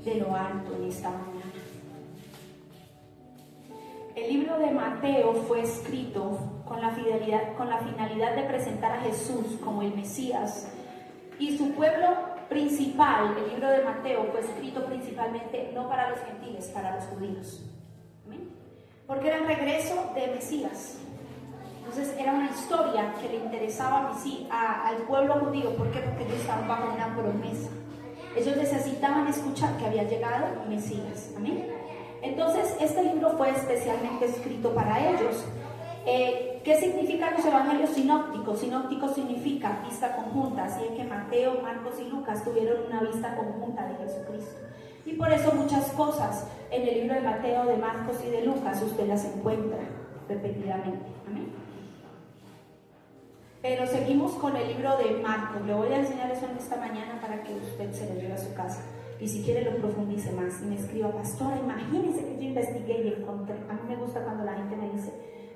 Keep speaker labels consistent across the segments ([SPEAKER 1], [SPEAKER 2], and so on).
[SPEAKER 1] de lo alto en esta mañana. El libro de Mateo fue escrito con la finalidad de presentar a Jesús como el Mesías, y su pueblo principal, el libro de Mateo, fue escrito principalmente no para los gentiles, para los judíos. ¿Amén? Porque era el regreso de Mesías. Entonces era una historia que le interesaba al pueblo judío. ¿Por qué? Porque ellos estaban bajo una promesa. Ellos necesitaban escuchar que había llegado Mesías. Amén. Entonces este libro fue especialmente escrito para ellos. ¿Qué significan los evangelios sinópticos? Sinóptico significa vista conjunta, así es que Mateo, Marcos y Lucas tuvieron una vista conjunta de Jesucristo. Y por eso muchas cosas en el libro de Mateo, de Marcos y de Lucas usted las encuentra repetidamente. Amén. Pero seguimos con el libro de Marcos. Le voy a enseñar eso en esta mañana para que usted se lo lleve a su casa. Y si quiere lo profundice más y me escriba: pastora, imagínese que yo investigué y encontré. A mí me gusta cuando la gente me dice: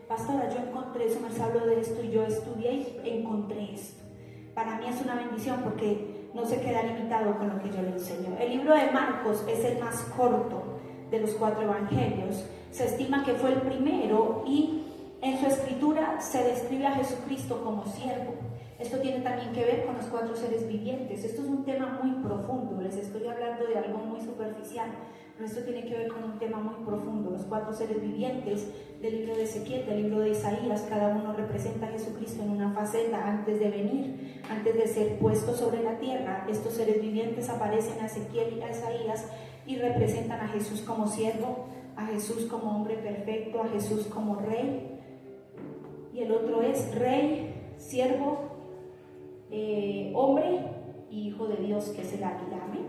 [SPEAKER 1] pastora, yo encontré eso, me habló de esto y yo estudié y encontré esto. Para mí es una bendición porque no se queda limitado con lo que yo le enseño. El libro de Marcos es el más corto de los 4 evangelios. Se estima que fue el primero y en su escritura se describe a Jesucristo como siervo. Esto tiene también que ver con los 4 seres vivientes. Esto es un tema muy profundo. Les estoy hablando de algo muy superficial, pero esto tiene que ver con un tema muy profundo. Los 4 seres vivientes del libro de Ezequiel, del libro de Isaías, cada uno representa a Jesucristo en una faceta antes de venir, antes de ser puesto sobre la tierra. Estos seres vivientes aparecen a Ezequiel y a Isaías y representan a Jesús como siervo, a Jesús como hombre perfecto, a Jesús como rey. Y el otro es rey, siervo, hombre y hijo de Dios, que es el águila. Amén.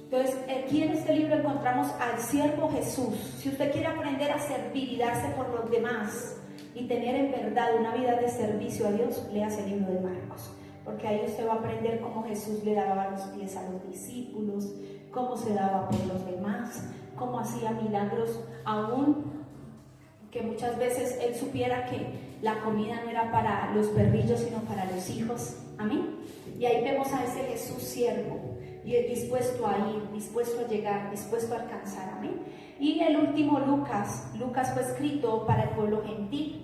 [SPEAKER 1] Entonces aquí en este libro encontramos al siervo Jesús. Si usted quiere aprender a servir y darse por los demás y tener en verdad una vida de servicio a Dios, léase el libro de Marcos, porque ahí usted va a aprender cómo Jesús le lavaba los pies a los discípulos, cómo se daba por los demás, cómo hacía milagros, aún que muchas veces él supiera que la comida no era para los perrillos sino para los hijos. Amén. Y ahí vemos a ese Jesús siervo, y dispuesto a ir, dispuesto a llegar, dispuesto a alcanzar. Amén. Y el último, Lucas fue escrito para el pueblo gentil.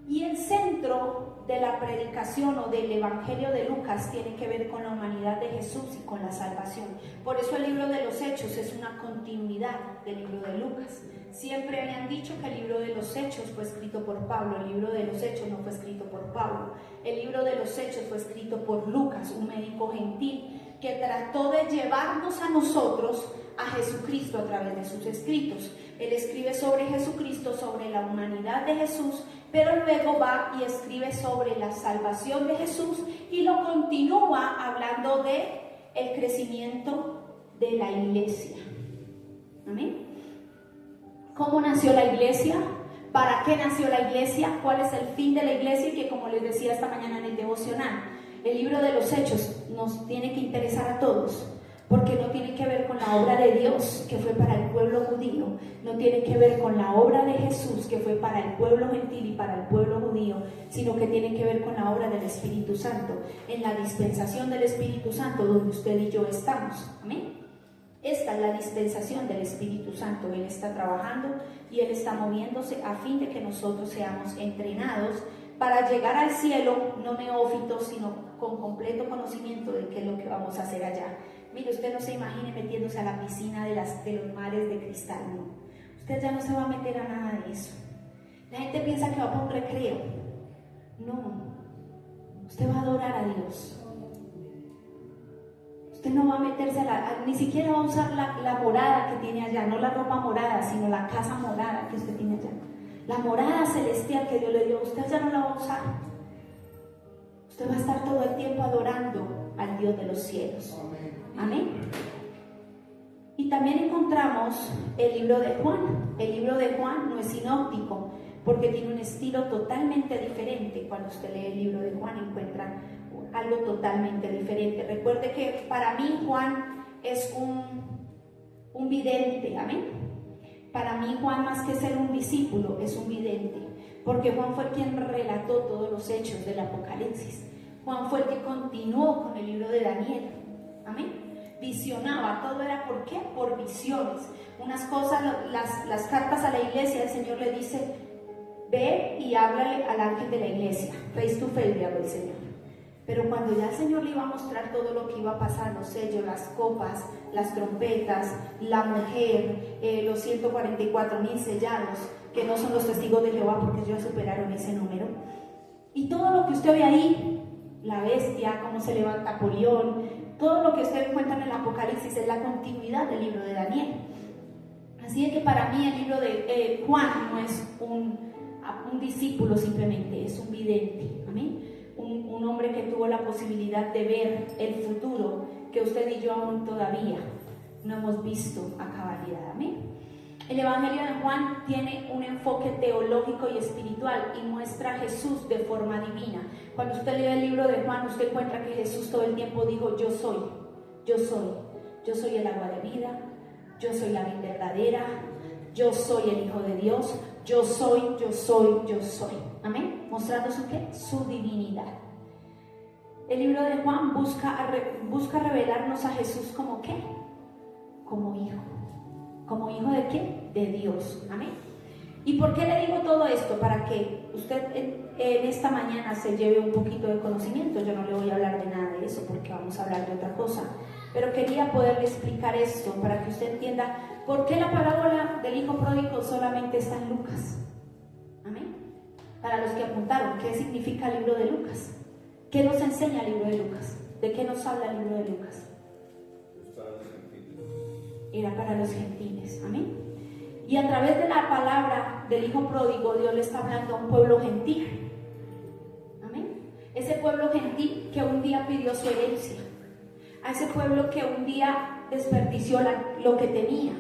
[SPEAKER 1] Y el centro de la predicación o del evangelio de Lucas tiene que ver con la humanidad de Jesús y con la salvación. Por eso el libro de los Hechos es una continuidad del libro de Lucas. Siempre habían dicho que el libro de los Hechos fue escrito por Pablo. El libro de los Hechos no fue escrito por Pablo. El libro de los Hechos fue escrito por Lucas, un médico gentil que trató de llevarnos a nosotros a Jesucristo a través de sus escritos. Él escribe sobre Jesucristo, sobre la humanidad de Jesús, pero luego va y escribe sobre la salvación de Jesús y lo continúa hablando de el crecimiento de la iglesia. Amén. ¿Cómo nació la iglesia? ¿Para qué nació la iglesia? ¿Cuál es el fin de la iglesia? Y que, como les decía esta mañana en el devocional, el libro de los Hechos nos tiene que interesar a todos, porque no tiene que ver con la obra de Dios, que fue para el pueblo judío, no tiene que ver con la obra de Jesús, que fue para el pueblo gentil y para el pueblo judío, sino que tiene que ver con la obra del Espíritu Santo, en la dispensación del Espíritu Santo, donde usted y yo estamos. Amén. Esta es la dispensación del Espíritu Santo. Él está trabajando y Él está moviéndose a fin de que nosotros seamos entrenados para llegar al cielo, no neófitos, sino con completo conocimiento de qué es lo que vamos a hacer allá. Mire, usted no se imagine metiéndose a la piscina de los mares de cristal, no. Usted ya no se va a meter a nada de eso. La gente piensa que va para un recreo. No. Usted va a adorar a Dios. Usted no va a meterse ni siquiera va a usar la morada que tiene allá, no la ropa morada, sino la casa morada que usted tiene allá. La morada celestial que Dios le dio, usted ya no la va a usar. Usted va a estar todo el tiempo adorando al Dios de los cielos. Amén. Y también encontramos el libro de Juan. El libro de Juan no es sinóptico, porque tiene un estilo totalmente diferente. Cuando usted lee el libro de Juan encuentra algo totalmente diferente. Recuerde que para mí Juan es un vidente. Amén. Para mí Juan, más que ser un discípulo, es un vidente, porque Juan fue quien relató todos los hechos del Apocalipsis. Juan fue el que continuó con el libro de Daniel. Amén. visionaba, todo era ¿por qué? Por visiones. Unas cosas, las cartas a la iglesia, el Señor le dice, ve y háblale al ángel de la iglesia, face to face, le habló el Señor. Pero cuando ya el Señor le iba a mostrar todo lo que iba a pasar, los sellos, las copas, las trompetas, la mujer, los 144,000 sellados, que no son los testigos de Jehová porque ellos superaron ese número, y todo lo que usted ve ahí, la bestia, cómo se levanta Polión, todo lo que usted encuentra en el Apocalipsis es la continuidad del libro de Daniel. Así es que para mí el libro de Juan no es un discípulo simplemente, es un vidente, amén. Un hombre que tuvo la posibilidad de ver el futuro que usted y yo aún todavía no hemos visto a cabalidad, amén. El Evangelio de Juan tiene un enfoque teológico y espiritual y muestra a Jesús de forma divina. Cuando usted lee el libro de Juan, usted encuentra que Jesús todo el tiempo dijo, yo soy el agua de vida, yo soy la vid verdadera, yo soy el Hijo de Dios, yo soy. Amén. Mostrando su ¿qué? Su divinidad. El libro de Juan busca revelarnos a Jesús como ¿qué? Como hijo. ¿Como hijo de qué? De Dios. Amén. ¿Y por qué le digo todo esto? Para que usted en esta mañana se lleve un poquito de conocimiento. Yo no le voy a hablar de nada de eso porque vamos a hablar de otra cosa. Pero quería poderle explicar esto para que usted entienda por qué la parábola del hijo pródigo solamente está en Lucas. Amén. Para los que apuntaron, ¿qué significa el libro de Lucas? ¿Qué nos enseña el libro de Lucas? ¿De qué nos habla el libro de Lucas? Era para los gentiles, amén. Y a través de la palabra del hijo pródigo, Dios le está hablando a un pueblo gentil, amén. Ese pueblo gentil que un día pidió su herencia, a ese pueblo que un día desperdició lo que tenía,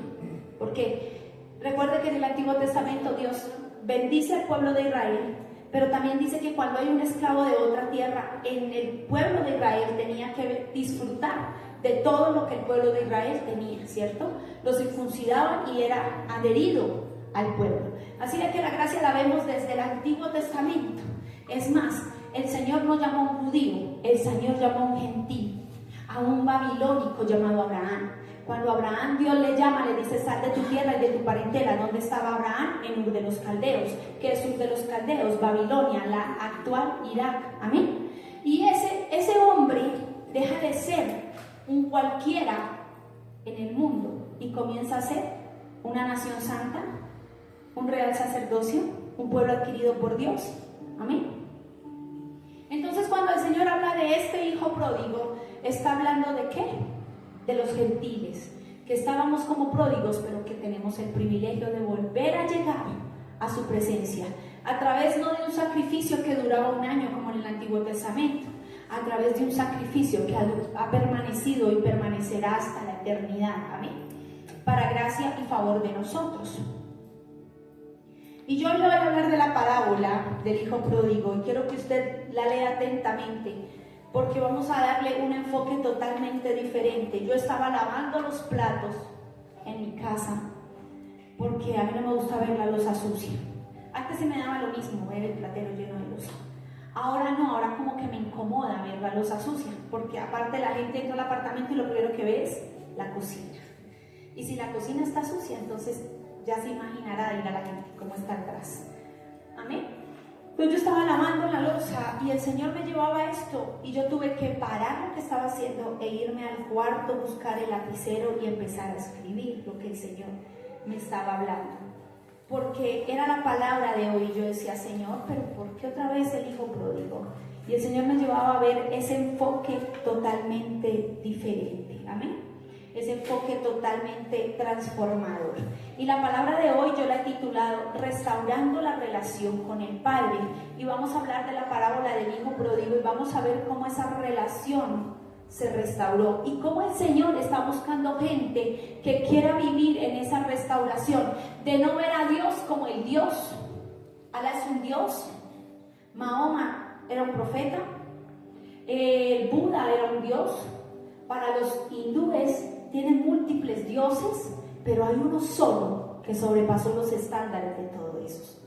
[SPEAKER 1] porque recuerde que en el Antiguo Testamento Dios bendice al pueblo de Israel, pero también dice que cuando hay un esclavo de otra tierra, en el pueblo de Israel tenía que disfrutar de todo lo que el pueblo de Israel tenía, ¿cierto? Los circuncidaban y era adherido al pueblo. Así de que la gracia la vemos desde el Antiguo Testamento. Es más, el Señor no llamó a un judío, el Señor llamó a un gentil, a un babilónico llamado Abraham. Cuando Abraham Dios le llama, le dice, sal de tu tierra y de tu parentela. ¿Dónde estaba Abraham? En Ur de los Caldeos. ¿Qué es Ur de los Caldeos? Babilonia, la actual Irak. Amén. Y ese hombre deja de ser un cualquiera en el mundo y comienza a ser una nación santa, un real sacerdocio, un pueblo adquirido por Dios. Amén. Entonces cuando el Señor habla de este hijo pródigo, está hablando ¿de qué? De los gentiles, que estábamos como pródigos, pero que tenemos el privilegio de volver a llegar a su presencia, a través no de un sacrificio que duraba un año como en el Antiguo Testamento, a través de un sacrificio que ha permanecido y permanecerá hasta la eternidad, amén, para gracia y favor de nosotros. Y yo le voy a hablar de la parábola del hijo pródigo y quiero que usted la lea atentamente, porque vamos a darle un enfoque totalmente diferente. Yo estaba lavando los platos en mi casa, porque a mí no me gusta ver la loza sucia. Antes se me daba lo mismo ver el platero lleno de loza. Ahora no, ahora como que me incomoda ver la loza sucia, porque aparte la gente entra al apartamento y lo primero que ve es la cocina. Y si la cocina está sucia, entonces ya se imaginará ir a la gente cómo está atrás. Amén. Pues yo estaba lavando la loza y el Señor me llevaba a esto y yo tuve que parar lo que estaba haciendo e irme al cuarto, buscar el lapicero y empezar a escribir lo que el Señor me estaba hablando. Porque era la palabra de hoy. Yo decía, Señor, pero ¿por qué otra vez el hijo pródigo? Y el Señor me llevaba a ver ese enfoque totalmente diferente. Amén. Ese enfoque totalmente transformador. Y la palabra de hoy yo la he titulado Restaurando la relación con el Padre. Y vamos a hablar de la parábola del hijo pródigo y vamos a ver cómo esa relación se restauró y cómo el Señor está buscando gente que quiera vivir en esa restauración, de no ver a Dios como el Dios. Alá es un Dios, Mahoma era un profeta, el Buda era un Dios. Para los hindúes tienen múltiples dioses, pero hay uno solo que sobrepasó los estándares de todo eso,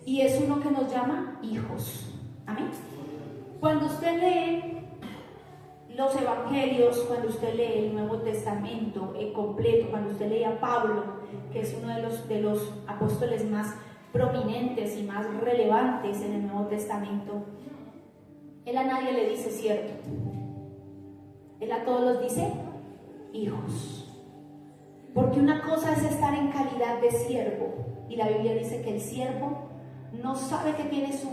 [SPEAKER 1] y es uno que nos llama hijos. Amén. Cuando usted lee los evangelios, cuando usted lee el Nuevo Testamento completo, cuando usted lee a Pablo, que es uno de los apóstoles más prominentes y más relevantes en el Nuevo Testamento, él a nadie le dice siervo, él a todos los dice hijos, porque una cosa es estar en calidad de siervo, y la Biblia dice que el siervo no sabe que tiene su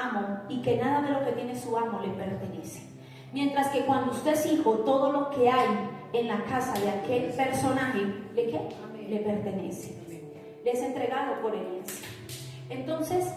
[SPEAKER 1] amo y que nada de lo que tiene su amo le pertenece. Mientras que cuando usted es hijo, todo lo que hay en la casa de aquel personaje, ¿le qué? Le pertenece. Le es entregado por herencia. Entonces,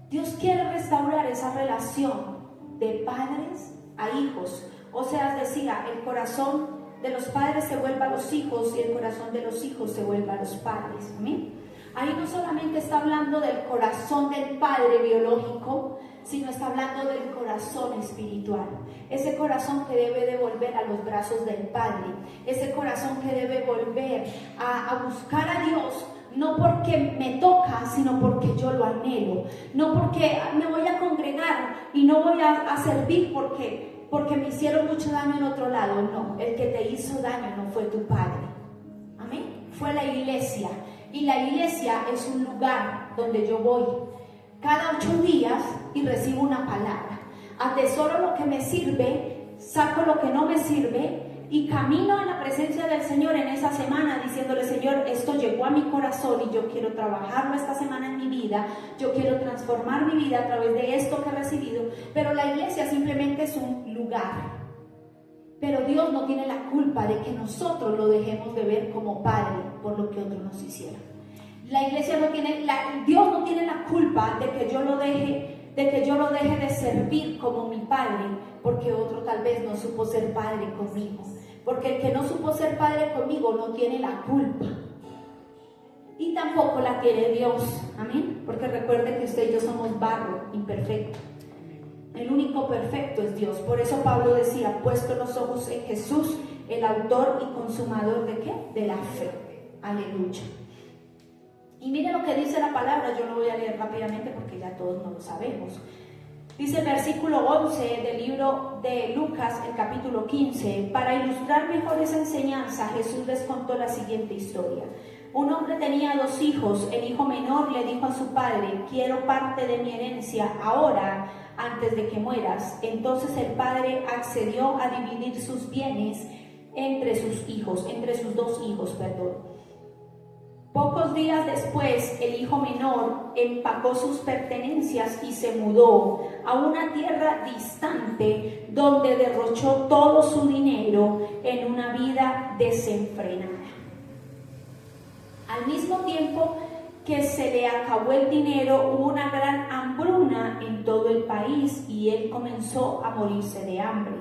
[SPEAKER 1] Dios quiere restaurar esa relación de padres a hijos. O sea, decía, el corazón de los padres se vuelva a los hijos y el corazón de los hijos se vuelva a los padres. ¿Amén? Ahí no solamente está hablando del corazón del padre biológico, sino está hablando del corazón espiritual. Ese corazón que debe de volver a los brazos del Padre. Ese corazón que debe volver a buscar a Dios, no porque me toca, sino porque yo lo anhelo. No porque me voy a congregar y no voy a servir porque me hicieron mucho daño en otro lado. No, el que te hizo daño no fue tu padre. Amén. Fue la iglesia. Y la iglesia es un lugar donde yo voy cada 8 días y recibo una palabra. Atesoro lo que me sirve, saco lo que no me sirve y camino en la presencia del Señor en esa semana diciéndole: Señor, esto llegó a mi corazón y yo quiero trabajarlo esta semana en mi vida, yo quiero transformar mi vida a través de esto que he recibido. Pero la iglesia simplemente es un lugar. Pero Dios no tiene la culpa de que nosotros lo dejemos de ver como Padre por lo que otros nos hicieron. La iglesia no tiene, Dios no tiene la culpa de que yo lo deje de servir como mi padre, porque otro tal vez no supo ser padre conmigo. Porque el que no supo ser padre conmigo no tiene la culpa. Y tampoco la tiene Dios. Amén. Porque recuerden que usted y yo somos barro imperfecto. El único perfecto es Dios. Por eso Pablo decía: puesto los ojos en Jesús, el autor y consumador ¿de qué? De la fe. Aleluya. Y mire lo que dice la palabra. Yo lo voy a leer rápidamente porque ya todos no lo sabemos. Dice el versículo 11 del libro de Lucas, el capítulo 15. Para ilustrar mejor esa enseñanza, Jesús les contó la siguiente historia. Un hombre tenía 2 hijos. El hijo menor le dijo a su padre: quiero parte de mi herencia ahora, antes de que mueras. Entonces el padre accedió a dividir sus bienes entre sus 2 hijos. Pocos días después, el hijo menor empacó sus pertenencias y se mudó a una tierra distante, donde derrochó todo su dinero en una vida desenfrenada. Al mismo tiempo que se le acabó el dinero, hubo una gran hambruna en todo el país y él comenzó a morirse de hambre.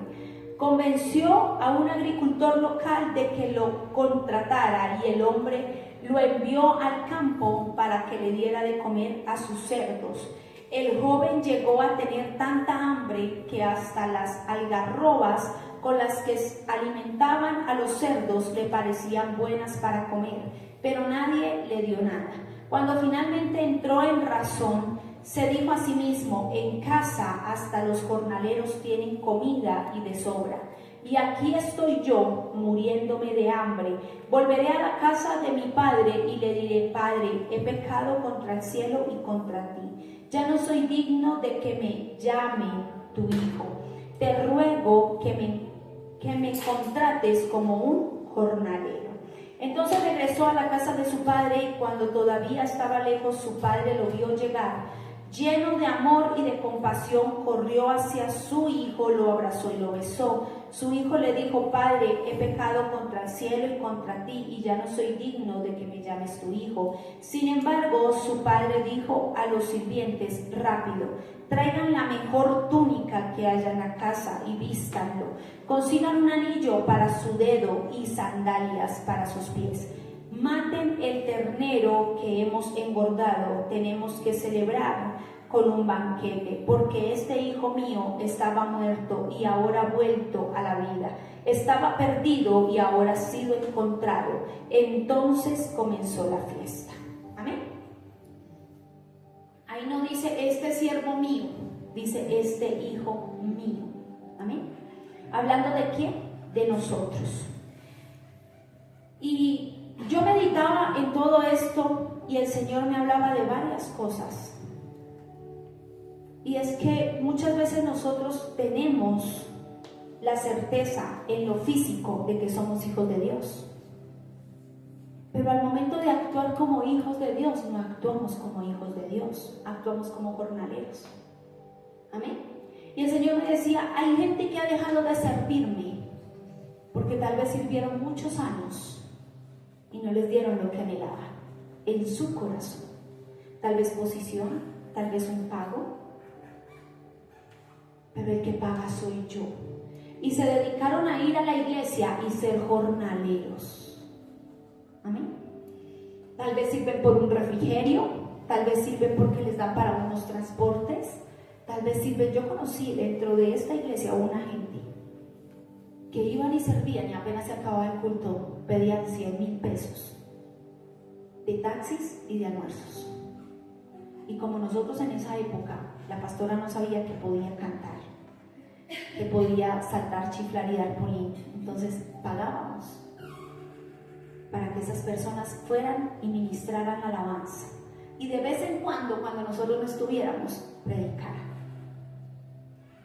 [SPEAKER 1] Convenció a un agricultor local de que lo contratara y el hombre lo envió al campo para que le diera de comer a sus cerdos. El joven llegó a tener tanta hambre que hasta las algarrobas con las que alimentaban a los cerdos le parecían buenas para comer, pero nadie le dio nada. Cuando finalmente entró en razón, se dijo a sí mismo: en casa hasta los jornaleros tienen comida y de sobra, y aquí estoy yo muriéndome de hambre. Volveré a la casa de mi padre y le diré: Padre, he pecado contra el cielo y contra ti. Ya no soy digno de que me llame tu hijo. Te ruego que me contrates como un jornalero. Entonces regresó a la casa de su padre y cuando todavía estaba lejos, su padre lo vio llegar. Lleno de amor y de compasión, corrió hacia su hijo, lo abrazó y lo besó. Su hijo le dijo: Padre, he pecado contra el cielo y contra ti, y ya no soy digno de que me llames tu hijo. Sin embargo, su padre dijo a los sirvientes: rápido, traigan la mejor túnica que haya en la casa y vístanlo. Consigan un anillo para su dedo y sandalias para sus pies. Maten el ternero que hemos engordado. Tenemos que celebrar con un banquete, porque este hijo mío estaba muerto y ahora ha vuelto a la vida. Estaba perdido y ahora ha sido encontrado. Entonces comenzó la fiesta. Amén. Ahí no dice este siervo mío, dice este hijo mío. Amén. ¿Hablando de quién? De nosotros. Y yo meditaba en todo esto y el Señor me hablaba de varias cosas. Y es que muchas veces nosotros tenemos la certeza en lo físico de que somos hijos de Dios. Pero al momento de actuar como hijos de Dios, no actuamos como hijos de Dios, actuamos como jornaleros. Amén. Y el Señor me decía, hay gente que ha dejado de servirme porque tal vez sirvieron muchos años y no les dieron lo que anhelaban en su corazón. Tal vez posición, tal vez un pago, pero el que paga soy yo. Y se dedicaron a ir a la iglesia y ser jornaleros. Amén. Tal vez sirven por un refrigerio, tal vez sirven porque les dan para unos transportes, tal vez sirven. Yo conocí dentro de esta iglesia una gente que iban y servían y apenas se acababa el culto, pedían 100,000 pesos de taxis y de almuerzos. Y como nosotros en esa época, la pastora no sabía que podía cantar, que podía saltar, chiflar y dar polín, entonces pagábamos para que esas personas fueran y ministraran la alabanza. Y de vez en cuando nosotros no estuviéramos, predicaran.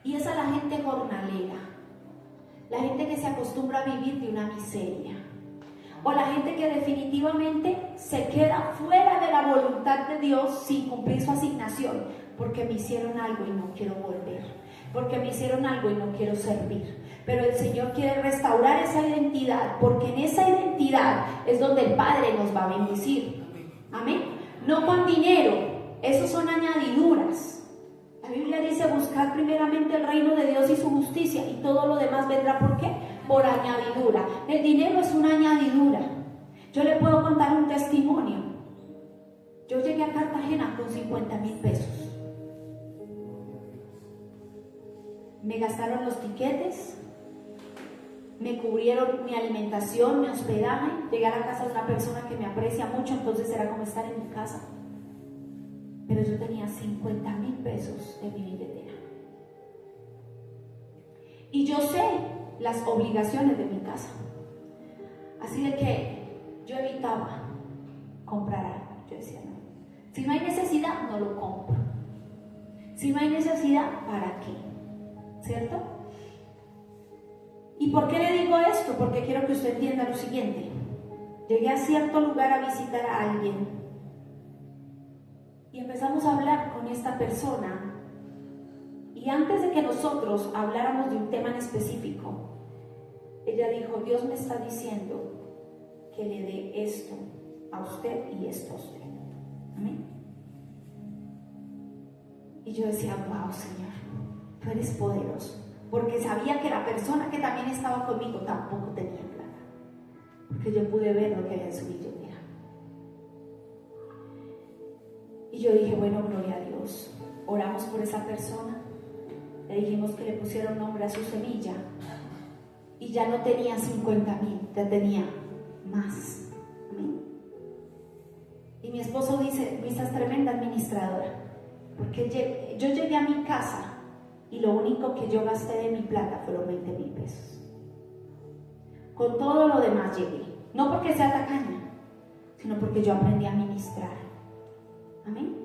[SPEAKER 1] Y esa es la gente jornalera, la gente que se acostumbra a vivir de una miseria, o la gente que definitivamente se queda fuera de la voluntad de Dios sin cumplir su asignación, porque me hicieron algo y no quiero volver, porque me hicieron algo y no quiero servir. Pero el Señor quiere restaurar esa identidad, porque en esa identidad es donde el Padre nos va a bendecir. Amén. No con dinero, esos son añadiduras. La Biblia dice: buscar primeramente el reino de Dios y su justicia, y todo lo demás vendrá. ¿Por qué? Por añadidura. El dinero es una añadidura. Yo le puedo contar un testimonio. Yo llegué a Cartagena con 50,000 pesos. Me gastaron los tiquetes, me cubrieron mi alimentación, mi hospedaje. Llegué a la casa de una persona que me aprecia mucho, entonces era como estar en mi casa. Pero yo tenía 50,000 pesos en mi billetera. Y yo sé las obligaciones de mi casa. Así de que yo evitaba comprar algo. Yo decía, no. Si no hay necesidad, no lo compro. Si no hay necesidad, ¿para qué? ¿Cierto? ¿Y por qué le digo esto? Porque quiero que usted entienda lo siguiente. Llegué a cierto lugar a visitar a alguien y empezamos a hablar con esta persona, y antes de que nosotros habláramos de un tema en específico, ella dijo: Dios me está diciendo que le dé esto a usted y esto a usted. Amén. Y yo decía: wow, Señor, tú eres poderoso. Porque sabía que la persona que también estaba conmigo tampoco tenía plata, porque yo pude ver lo que había en su billetera. Y yo dije: bueno, gloria a Dios. Oramos por esa persona, le dijimos que le pusiera un nombre a su semilla, y ya no tenía 50,000, ya tenía más. ¿Amén? Y mi esposo dice: Luisa es tremenda administradora, porque yo llegué a mi casa y lo único que yo gasté de mi plata fueron 20,000 pesos. Con todo lo demás llegué. No porque sea tacaña, sino porque yo aprendí a ministrar. Amén.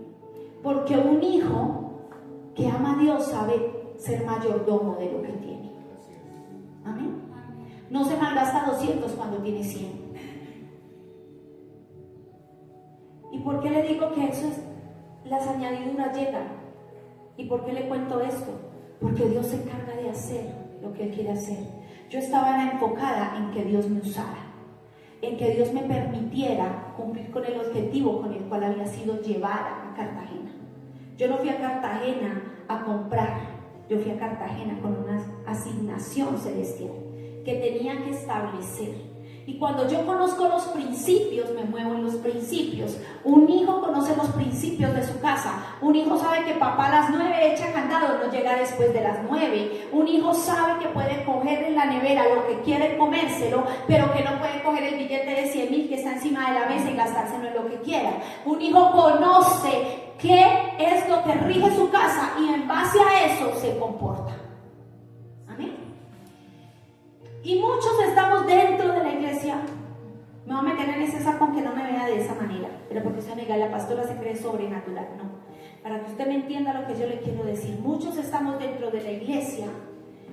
[SPEAKER 1] Porque un hijo que ama a Dios sabe ser mayordomo de lo que tiene. Amén. No se malgasta 200 cuando tiene 100. ¿Y por qué le digo que eso es? Las añadiduras llegan. ¿Y por qué le cuento esto? Porque Dios se encarga de hacer lo que Él quiere hacer. Yo estaba enfocada en que Dios me usara, en que Dios me permitiera cumplir con el objetivo con el cual había sido llevada a Cartagena. Yo no fui a Cartagena a comprar, yo fui a Cartagena con una asignación celestial que tenía que establecer. Y cuando yo conozco los principios, me muevo en los principios. Un hijo conoce los principios de su casa. Un hijo sabe que papá a las 9 echa candado, no llega después de las 9. Un hijo sabe que puede coger en la nevera lo que quiere comérselo, pero que no puede coger el billete de 100,000 que está encima de la mesa y gastárselo en lo que quiera. Un hijo conoce qué es lo que rige su casa y en base a eso se comporta. Amén. Y muchos estamos dentro de la iglesia. Me voy a meter en ese saco aunque no me vea de esa manera, pero porque usted me diga, la pastora se cree sobrenatural. No, para que usted me entienda lo que yo le quiero decir. Muchos estamos dentro de la iglesia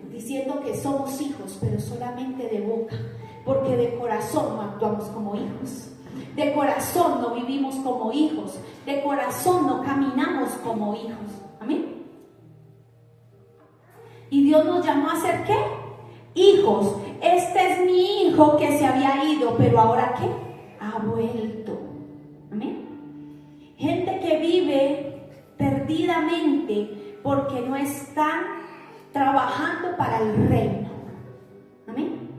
[SPEAKER 1] diciendo que somos hijos, pero solamente de boca, porque de corazón no actuamos como hijos, de corazón no vivimos como hijos, de corazón no caminamos como hijos. Amén. Y Dios nos llamó a ser ¿qué? Hijos. Este es mi hijo que se había ido, pero ahora ¿qué? Ha vuelto. Amén. Gente que vive perdidamente porque no están trabajando para el reino. Amén.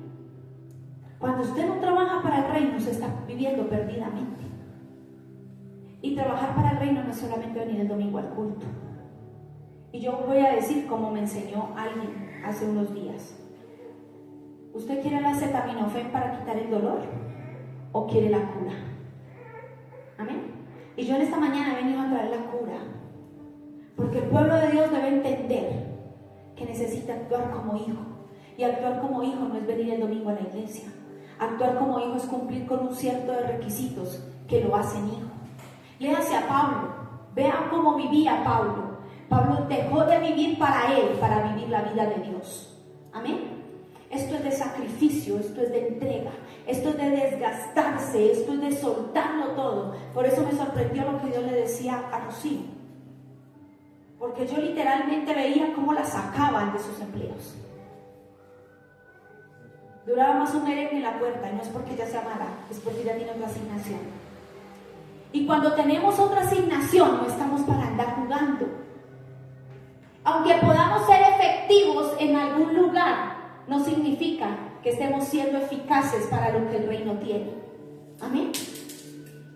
[SPEAKER 1] Cuando usted no trabaja para el reino, se está viviendo perdidamente. Y trabajar para el reino no es solamente venir el domingo al culto. Y yo voy a decir como me enseñó alguien hace unos días. ¿Usted quiere el acetaminofén para quitar el dolor o quiere la cura? Amén. Y yo en esta mañana he venido a traer la cura, porque el pueblo de Dios debe entender que necesita actuar como hijo. Y actuar como hijo no es venir el domingo a la iglesia. Actuar como hijo es cumplir con un cierto de requisitos que lo hacen hijo. Léase a Pablo. Vean cómo vivía Pablo. Pablo dejó de vivir para él, para vivir la vida de Dios. Amén. Esto es de sacrificio, esto es de entrega, esto es de desgastarse, esto es de soltarlo todo. Por eso me sorprendió lo que Dios le decía a Rocío, porque yo literalmente veía cómo la sacaban de sus empleos. Duraba más un merengue en la puerta, y no es porque ella sea mala, es porque ella tiene otra asignación. Y cuando tenemos otra asignación, no estamos para andar jugando. Aunque podamos ser efectivos en algún lugar, no significa que estemos siendo eficaces para lo que el reino tiene. Amén.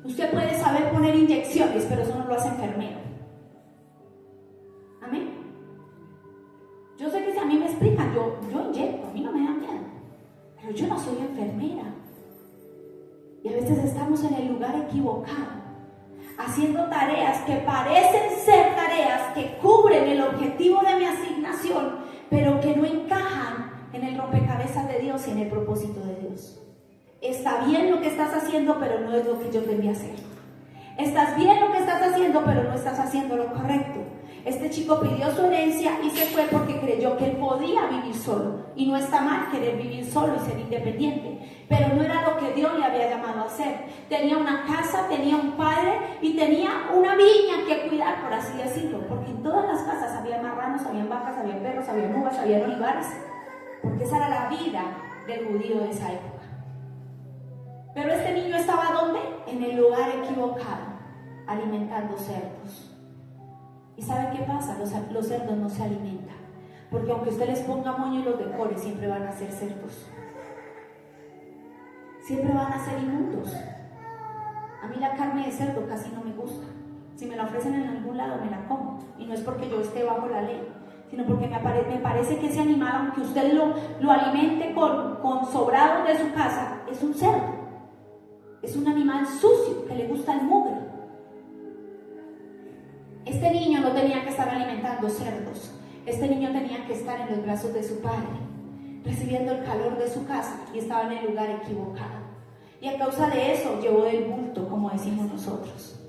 [SPEAKER 1] Usted puede saber poner inyecciones, pero eso no lo hace enfermero. Amén. Yo sé que si a mí me explican, yo inyecto, a mí no me da miedo, pero yo no soy enfermera. Y a veces estamos en el lugar equivocado, haciendo tareas que parecen ser tareas que cubren el objetivo de mi asignación, pero que no encajan en el rompecabezas de Dios y en el propósito de Dios. Está bien lo que estás haciendo, pero no es lo que yo debía hacer. Estás bien lo que estás haciendo, pero no estás haciendo lo correcto. Este chico pidió su herencia y se fue porque creyó que él podía vivir solo. Y no está mal querer vivir solo y ser independiente, pero no era lo que Dios le había llamado a hacer. Tenía una casa, tenía un padre y tenía una viña que cuidar, por así decirlo, porque en todas las casas había marranos, había vacas, había perros, había uvas, había olivares, porque esa era la vida del judío de esa época. Pero este niño estaba ¿dónde? En el lugar equivocado, alimentando cerdos. ¿Y saben qué pasa? Los cerdos no se alimentan, porque aunque usted les ponga moño y los decore, siempre van a ser cerdos, siempre van a ser inmundos. A mí la carne de cerdo casi no me gusta. Si me la ofrecen en algún lado me la como, y no es porque yo esté bajo la ley, sino porque me parece que ese animal, aunque usted lo alimente con sobrados de su casa, es un cerdo, es un animal sucio que le gusta el mugre. Este niño no tenía que estar alimentando cerdos. Este niño tenía que estar en los brazos de su padre, recibiendo el calor de su casa, y estaba en el lugar equivocado. Y a causa de eso llevó del bulto, como decimos nosotros.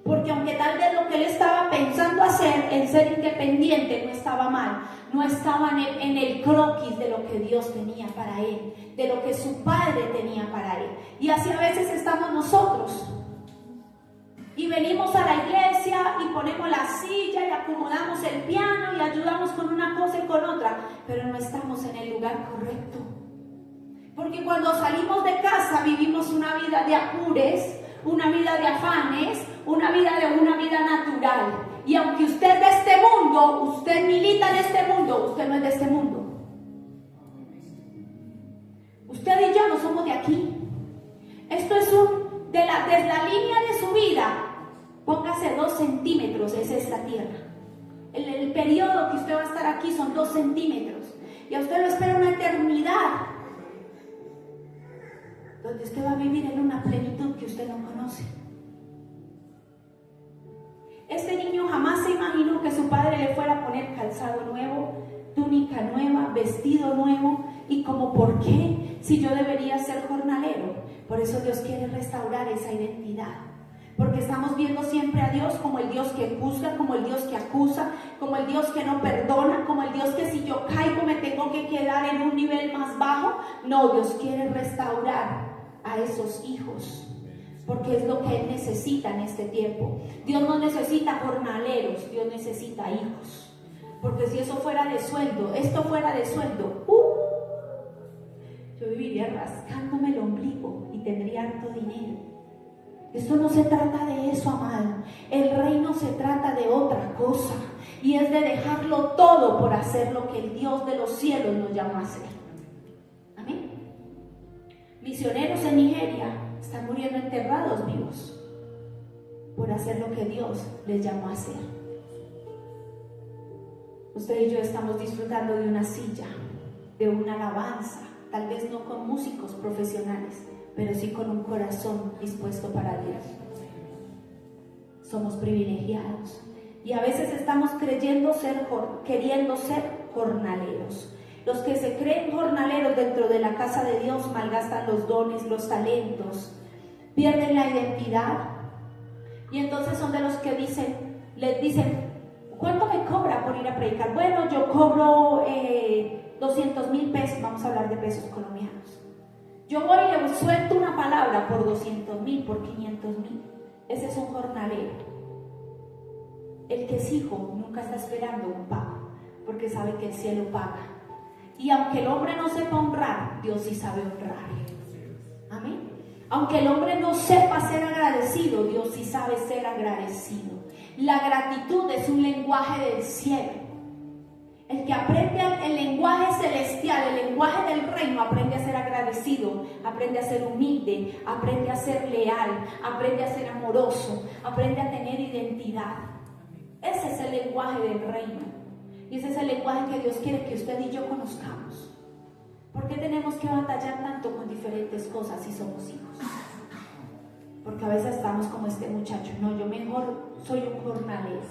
[SPEAKER 1] Porque aunque tal vez lo que él estaba pensando hacer, el ser independiente, no estaba mal, no estaba en el croquis de lo que Dios tenía para él, de lo que su padre tenía para él. Y así a veces estamos nosotros. Y venimos a la iglesia y ponemos la silla y acomodamos el piano y ayudamos con una cosa y con otra, pero no estamos en el lugar correcto. Porque cuando salimos de casa vivimos una vida de apures, una vida de afanes, una vida natural. Y aunque usted es de este mundo, usted milita en este mundo, usted no es de este mundo. Usted y yo no somos de aquí. Esto es desde la línea de su vida, póngase 2 centímetros, es esta tierra. El periodo que usted va a estar aquí son 2 centímetros. Y a usted lo espera una eternidad, donde usted va a vivir en una plenitud que usted no conoce. Este niño jamás se imaginó que su padre le fuera a poner calzado nuevo, túnica nueva, vestido nuevo, ¿y como por qué? Si yo debería ser jornalero. Por eso Dios quiere restaurar esa identidad. Porque estamos viendo siempre a Dios como el Dios que juzga, como el Dios que acusa, como el Dios que no perdona, como el Dios que si yo caigo me tengo que quedar en un nivel más bajo. No, Dios quiere restaurar a esos hijos, porque es lo que Él necesita en este tiempo. Dios no necesita jornaleros, Dios necesita hijos. Porque si eso fuera de sueldo, esto fuera de sueldo, yo viviría rascándome el ombligo y tendría harto dinero. Esto no se trata de eso, amado. El reino se trata de otra cosa, y es de dejarlo todo por hacer lo que el Dios de los cielos nos llama a hacer. Amén. Misioneros en Nigeria están muriendo enterrados vivos por hacer lo que Dios les llamó a hacer. Usted y yo estamos disfrutando de una silla, de una alabanza, tal vez no con músicos profesionales, pero sí con un corazón dispuesto para Dios. Somos privilegiados y a veces estamos queriendo ser jornaleros. Los que se creen jornaleros dentro de la casa de Dios malgastan los dones, los talentos, pierden la identidad, y entonces son de los que les dicen, ¿cuánto me cobra por ir a predicar? Bueno, yo cobro 200,000 pesos, vamos a hablar de pesos colombianos. Yo voy y le suelto una palabra por 200,000, por 500,000. Ese es un jornalero. El que es hijo nunca está esperando un pago, porque sabe que el cielo paga. Y aunque el hombre no sepa honrar, Dios sí sabe honrar. Amén. Aunque el hombre no sepa ser agradecido, Dios sí sabe ser agradecido. La gratitud es un lenguaje del cielo. El que aprende el lenguaje celestial, el lenguaje del reino, aprende a ser agradecido, aprende a ser humilde, aprende a ser leal, aprende a ser amoroso, aprende a tener identidad. Ese es el lenguaje del reino. Y ese es el lenguaje que Dios quiere que usted y yo conozcamos. ¿Por qué tenemos que batallar tanto con diferentes cosas si somos hijos? Porque a veces estamos como este muchacho. No, yo mejor soy un jornalero.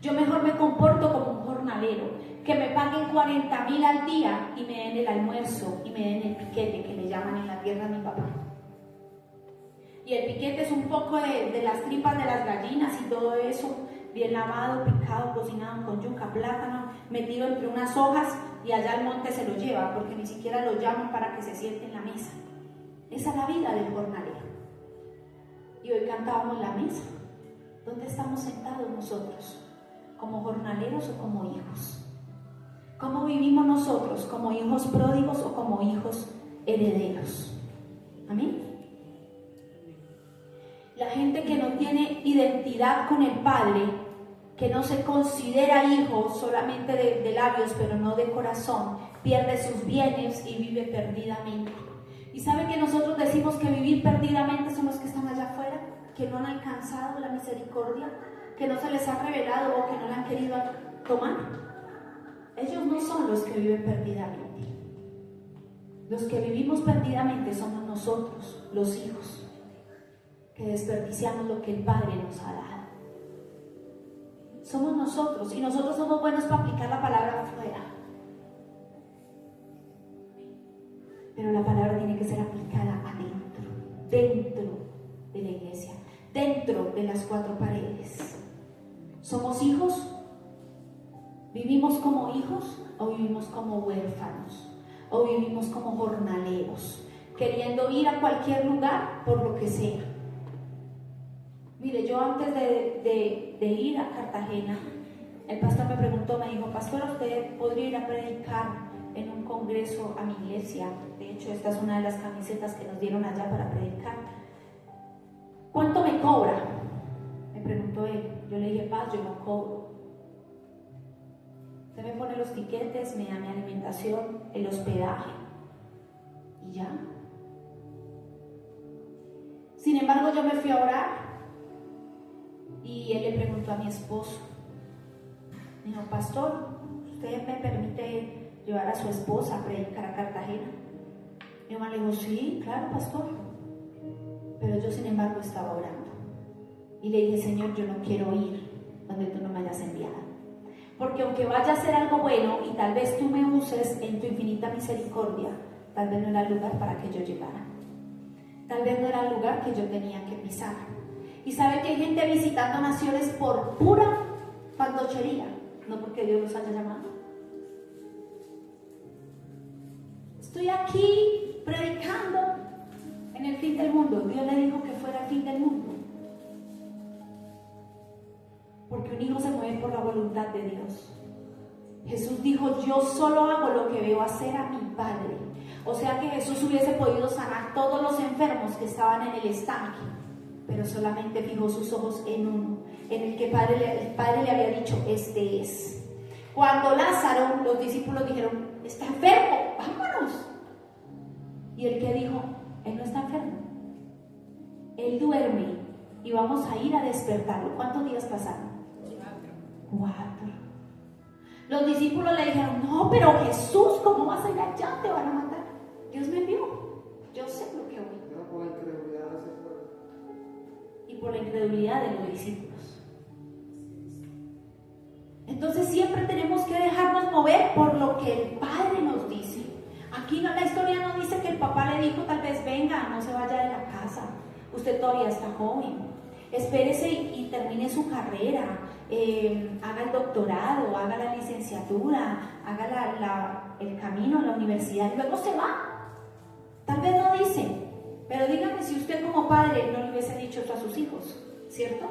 [SPEAKER 1] Yo mejor me comporto como un jornalero, que me paguen 40,000 al día y me den el almuerzo y me den el piquete, que le llaman en la tierra a mi papá. Y el piquete es un poco de las tripas de las gallinas y todo eso, bien lavado, picado, cocinado con yuca, plátano, metido entre unas hojas, y allá al monte se lo lleva, porque ni siquiera lo llaman para que se siente en la mesa. Esa es la vida del jornalero. Y hoy cantábamos la mesa. ¿Dónde estamos sentados nosotros? ¿Como jornaleros o como hijos? ¿Cómo vivimos nosotros? ¿Como hijos pródigos o como hijos herederos? Amén. La gente que no tiene identidad con el Padre, que no se considera hijo solamente de labios, pero no de corazón, pierde sus bienes y vive perdidamente. ¿Y sabe que nosotros decimos que vivir perdidamente son los que están allá afuera, que no han alcanzado la misericordia, que no se les ha revelado o que no la han querido tomar? Ellos no son los que viven perdidamente. Los que vivimos perdidamente somos nosotros, los hijos, que desperdiciamos lo que el Padre nos ha dado. Somos nosotros, y nosotros somos buenos para aplicar la palabra afuera, pero la palabra tiene que ser aplicada dentro de la iglesia, dentro de las cuatro paredes. ¿Somos hijos? ¿Vivimos como hijos o vivimos como huérfanos? ¿O vivimos como jornaleros, queriendo ir a cualquier lugar por lo que sea? Mire, yo antes de ir a Cartagena, el pastor me preguntó, me dijo, pastor, ¿usted podría ir a predicar en un congreso a mi iglesia? De hecho, esta es una de las camisetas que nos dieron allá para predicar. ¿Cuánto me cobra?, me preguntó él. Yo le dije, paz, yo no cobro. Usted me pone los tiquetes, me da mi alimentación, el hospedaje y ya. Sin embargo, yo me fui a orar y él le preguntó a mi esposo, me dijo, pastor, ¿usted me permite llevar a su esposa a predicar a Cartagena? Mi mamá le dijo, sí, claro, pastor. Pero yo, sin embargo, estaba orando y le dije, Señor, yo no quiero ir donde tú no me hayas enviado, Porque aunque vaya a ser algo bueno y tal vez tú me uses en tu infinita misericordia, tal vez no era el lugar para que yo llegara. Tal vez no era el lugar que yo tenía que pisar. Y sabe que hay gente visitando naciones por pura fantochería, no porque Dios los haya llamado. Estoy aquí predicando en el fin del mundo. Dios le dijo que fuera el fin del mundo. Porque un hijo se mueve por la voluntad de Dios. Jesús dijo: yo solo hago lo que veo hacer a mi Padre. O sea que Jesús hubiese podido sanar todos los enfermos que estaban en el estanque, pero solamente fijó sus ojos en uno, en el que el Padre le había dicho: este es. Cuando Lázaro, los discípulos dijeron: está enfermo, vámonos. Y el que dijo: él no está enfermo, él duerme y vamos a ir a despertarlo. ¿Cuántos días pasaron? 4. Los discípulos le dijeron: no, pero Jesús, ¿cómo vas a ir allá? Te van a matar. Dios me envió, yo sé lo que voy. Y por la incredulidad de los discípulos. Entonces siempre tenemos que dejarnos mover por lo que el Padre nos dice. Aquí la historia no dice que el papá le dijo: tal vez venga, no se vaya de la casa, usted todavía está joven, espérese y termine su carrera, haga el doctorado, haga la licenciatura, haga el camino a la universidad y luego se va. Tal vez no dice, pero dígame si usted como padre no le hubiese dicho esto a sus hijos, ¿cierto?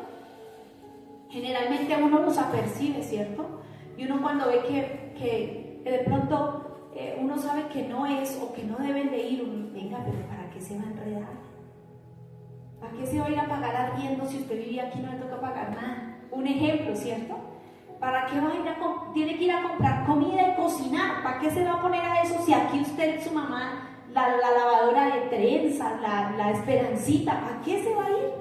[SPEAKER 1] Generalmente uno los apercibe, ¿cierto? Y uno cuando ve que de pronto uno sabe que no es o que no deben de ir, uno, venga, pero ¿para qué se va a enredar? ¿Para qué se va a ir a pagar arriendo si usted vivía aquí y no le toca pagar nada? Un ejemplo, ¿cierto? ¿Para qué va a ir tiene que ir a comprar comida y cocinar? ¿Para qué se va a poner a eso si aquí usted, su mamá, la lavadora de trenzas, la esperancita, ¿para qué se va a ir?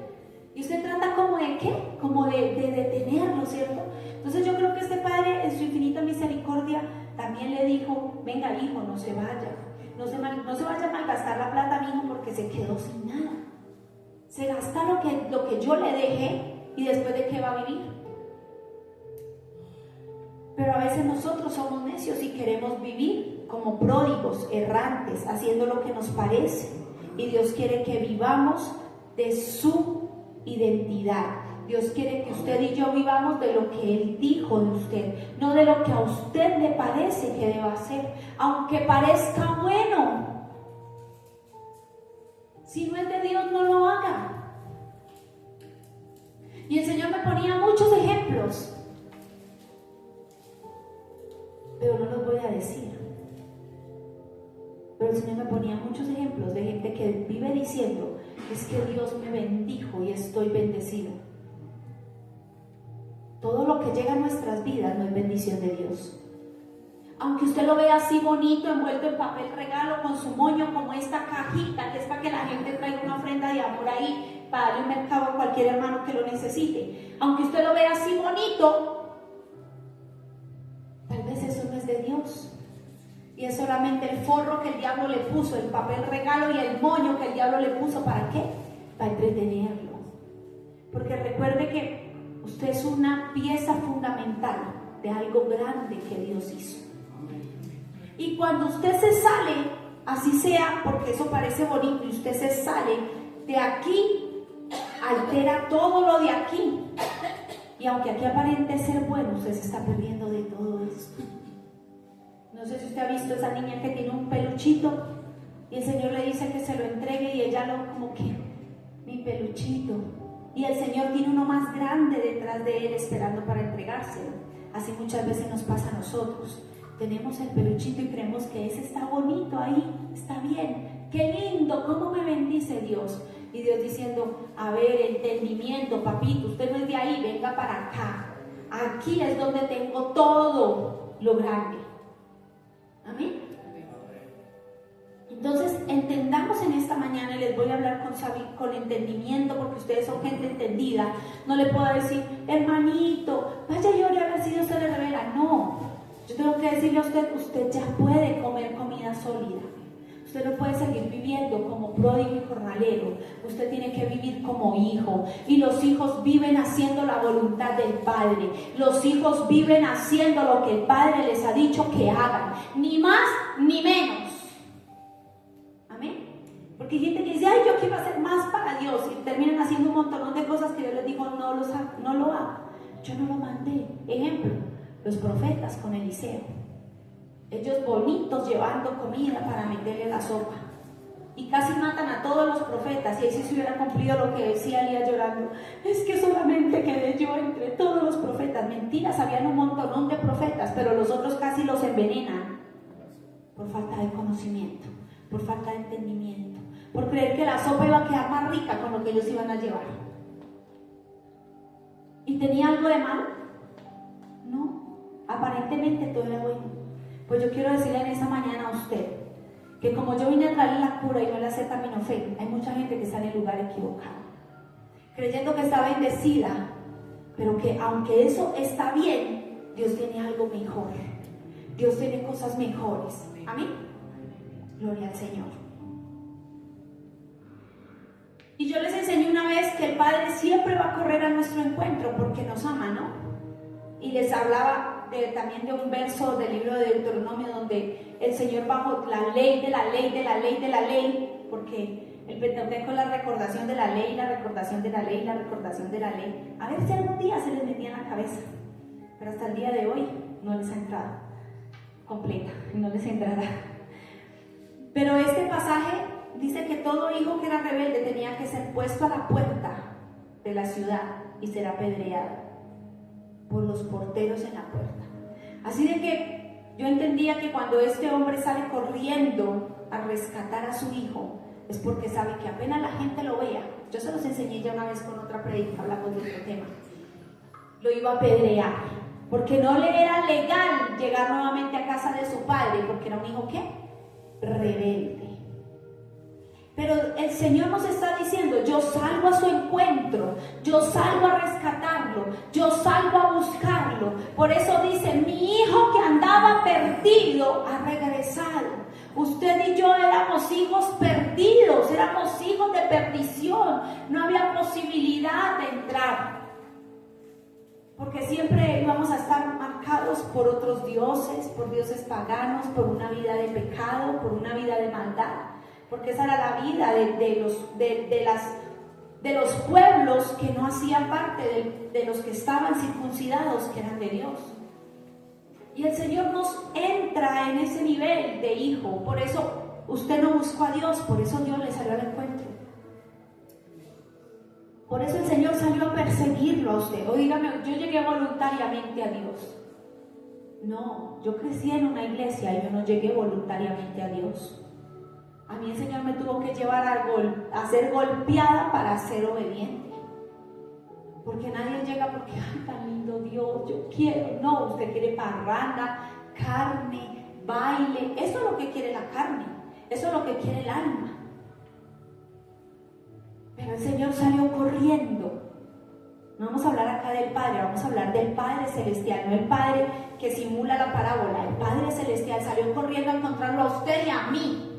[SPEAKER 1] Y usted trata como de ¿qué? Como de detenerlo, ¿cierto? Entonces yo creo que este Padre en su infinita misericordia también le dijo: venga hijo, no se vaya, no se vaya a malgastar la plata, mi hijo, porque se quedó sin nada. Se gasta lo que yo le dejé y después de qué va a vivir. Pero a veces nosotros somos necios y queremos vivir como pródigos, errantes, haciendo lo que nos parece. Y Dios quiere que vivamos de su identidad. Dios quiere que usted y yo vivamos de lo que Él dijo de usted, no de lo que a usted le parece que deba hacer, aunque parezca bueno. Si no es de Dios, no lo haga. Y el Señor me ponía muchos ejemplos, pero no los voy a decir. Pero el Señor me ponía muchos ejemplos de gente que vive diciendo: es que Dios me bendijo y estoy bendecido. Todo lo que llega a nuestras vidas no es bendición de Dios. Aunque usted lo vea así bonito, envuelto en papel regalo, con su moño, como esta cajita, que es para que la gente traiga una ofrenda de amor ahí, para darle un mercado a cualquier hermano que lo necesite. Aunque usted lo vea así bonito, tal vez eso no es de Dios. Y es solamente el forro que el diablo le puso, el papel regalo y el moño que el diablo le puso. ¿Para qué? Para entretenerlo. Porque recuerde que usted es una pieza fundamental de algo grande que Dios hizo. Y cuando usted se sale, así sea, porque eso parece bonito, y usted se sale de aquí, altera todo lo de aquí. Y aunque aquí aparente ser bueno, usted se está perdiendo de todo esto. No sé si usted ha visto esa niña que tiene un peluchito y el Señor le dice que se lo entregue y ella lo como que, mi peluchito. Y el Señor tiene uno más grande detrás de él esperando para entregárselo. Así muchas veces nos pasa a nosotros. Tenemos el peluchito y creemos que ese está bonito ahí, está bien, qué lindo, cómo me bendice Dios. Y Dios diciendo: a ver, entendimiento, papito, usted no es de ahí, venga para acá. Aquí es donde tengo todo lo grande. Amén. Entonces entendamos en esta mañana, y les voy a hablar con entendimiento, porque ustedes son gente entendida. No le puedo decir: hermanito, vaya y ore a ver si Dios se le revela. No, yo tengo que decirle a usted: usted ya puede comer comida sólida, Usted no puede seguir viviendo como pródigo y jornalero. Usted tiene que vivir como hijo. Y los hijos viven haciendo la voluntad del Padre. Los hijos viven haciendo lo que el Padre les ha dicho que hagan. Ni más ni menos. Amén. Porque hay gente que dice, ay, yo quiero hacer más para Dios. Y terminan haciendo un montón de cosas que Dios les dijo, no lo haga. Yo no lo mandé. Ejemplo, los profetas con Eliseo. Ellos bonitos llevando comida para meterle la sopa. Y casi matan a todos los profetas. Y ahí sí se hubiera cumplido lo que decía Elías llorando. Es que solamente quedé yo entre todos los profetas. Mentiras, habían un montón de profetas, pero los otros casi los envenenan. Por falta de conocimiento, por falta de entendimiento, por creer que la sopa iba a quedar más rica con lo que ellos iban a llevar. ¿Y tenía algo de malo? No, aparentemente todo era bueno. Pues yo quiero decirle en esta mañana a usted que como yo vine a traerle la cura y no le acetaminofén, hay mucha gente que está en el lugar equivocado, creyendo que está bendecida, pero que aunque eso está bien, Dios tiene algo mejor. Dios tiene cosas mejores. Amén. Gloria al Señor. Y yo les enseñé una vez que el Padre siempre va a correr a nuestro encuentro porque nos ama, ¿no? Y les hablaba también de un verso del libro de Deuteronomio donde el Señor bajo la ley de la ley de la ley de la ley, porque el Pentateuco es la recordación de la ley, la recordación de la ley, la recordación de la ley. A ver si algún día se les metía en la cabeza, pero hasta el día de hoy no les ha entrado completa, no les entrará. Pero este pasaje dice que todo hijo que era rebelde tenía que ser puesto a la puerta de la ciudad y ser apedreado por los porteros en la puerta. Así de que yo entendía que cuando este hombre sale corriendo a rescatar a su hijo, es porque sabe que apenas la gente lo vea, yo se los enseñé ya una vez con otra predica, hablamos de otro tema, lo iba a apedrear, porque no le era legal llegar nuevamente a casa de su padre, porque era un hijo ¿qué? Rebelde. Pero el Señor nos está diciendo, yo salgo a su encuentro, yo salgo a rescatarlo, yo salgo a buscarlo. Por eso dice, mi hijo que andaba perdido ha regresado. Usted y yo éramos hijos perdidos, éramos hijos de perdición, no había posibilidad de entrar. Porque siempre íbamos a estar marcados por otros dioses, por dioses paganos, por una vida de pecado, por una vida de maldad. Porque esa era la vida de los pueblos que no hacían parte de los que estaban circuncidados, que eran de Dios. Y el Señor nos entra en ese nivel de hijo. Por eso usted no buscó a Dios, por eso Dios le salió al encuentro. Por eso el Señor salió a perseguirlo a usted. Oígame, yo llegué voluntariamente a Dios. No, yo crecí en una iglesia y yo no llegué voluntariamente a Dios. A mí el Señor me tuvo que llevar a ser golpeada para ser obediente. Porque nadie llega porque, ay, tan lindo Dios, yo quiero. No, usted quiere parranda, carne, baile. Eso es lo que quiere la carne. Eso es lo que quiere el alma. Pero el Señor salió corriendo. No vamos a hablar acá del Padre, vamos a hablar del Padre Celestial, no el Padre que simula la parábola. El Padre Celestial salió corriendo a encontrarlo a usted y a mí.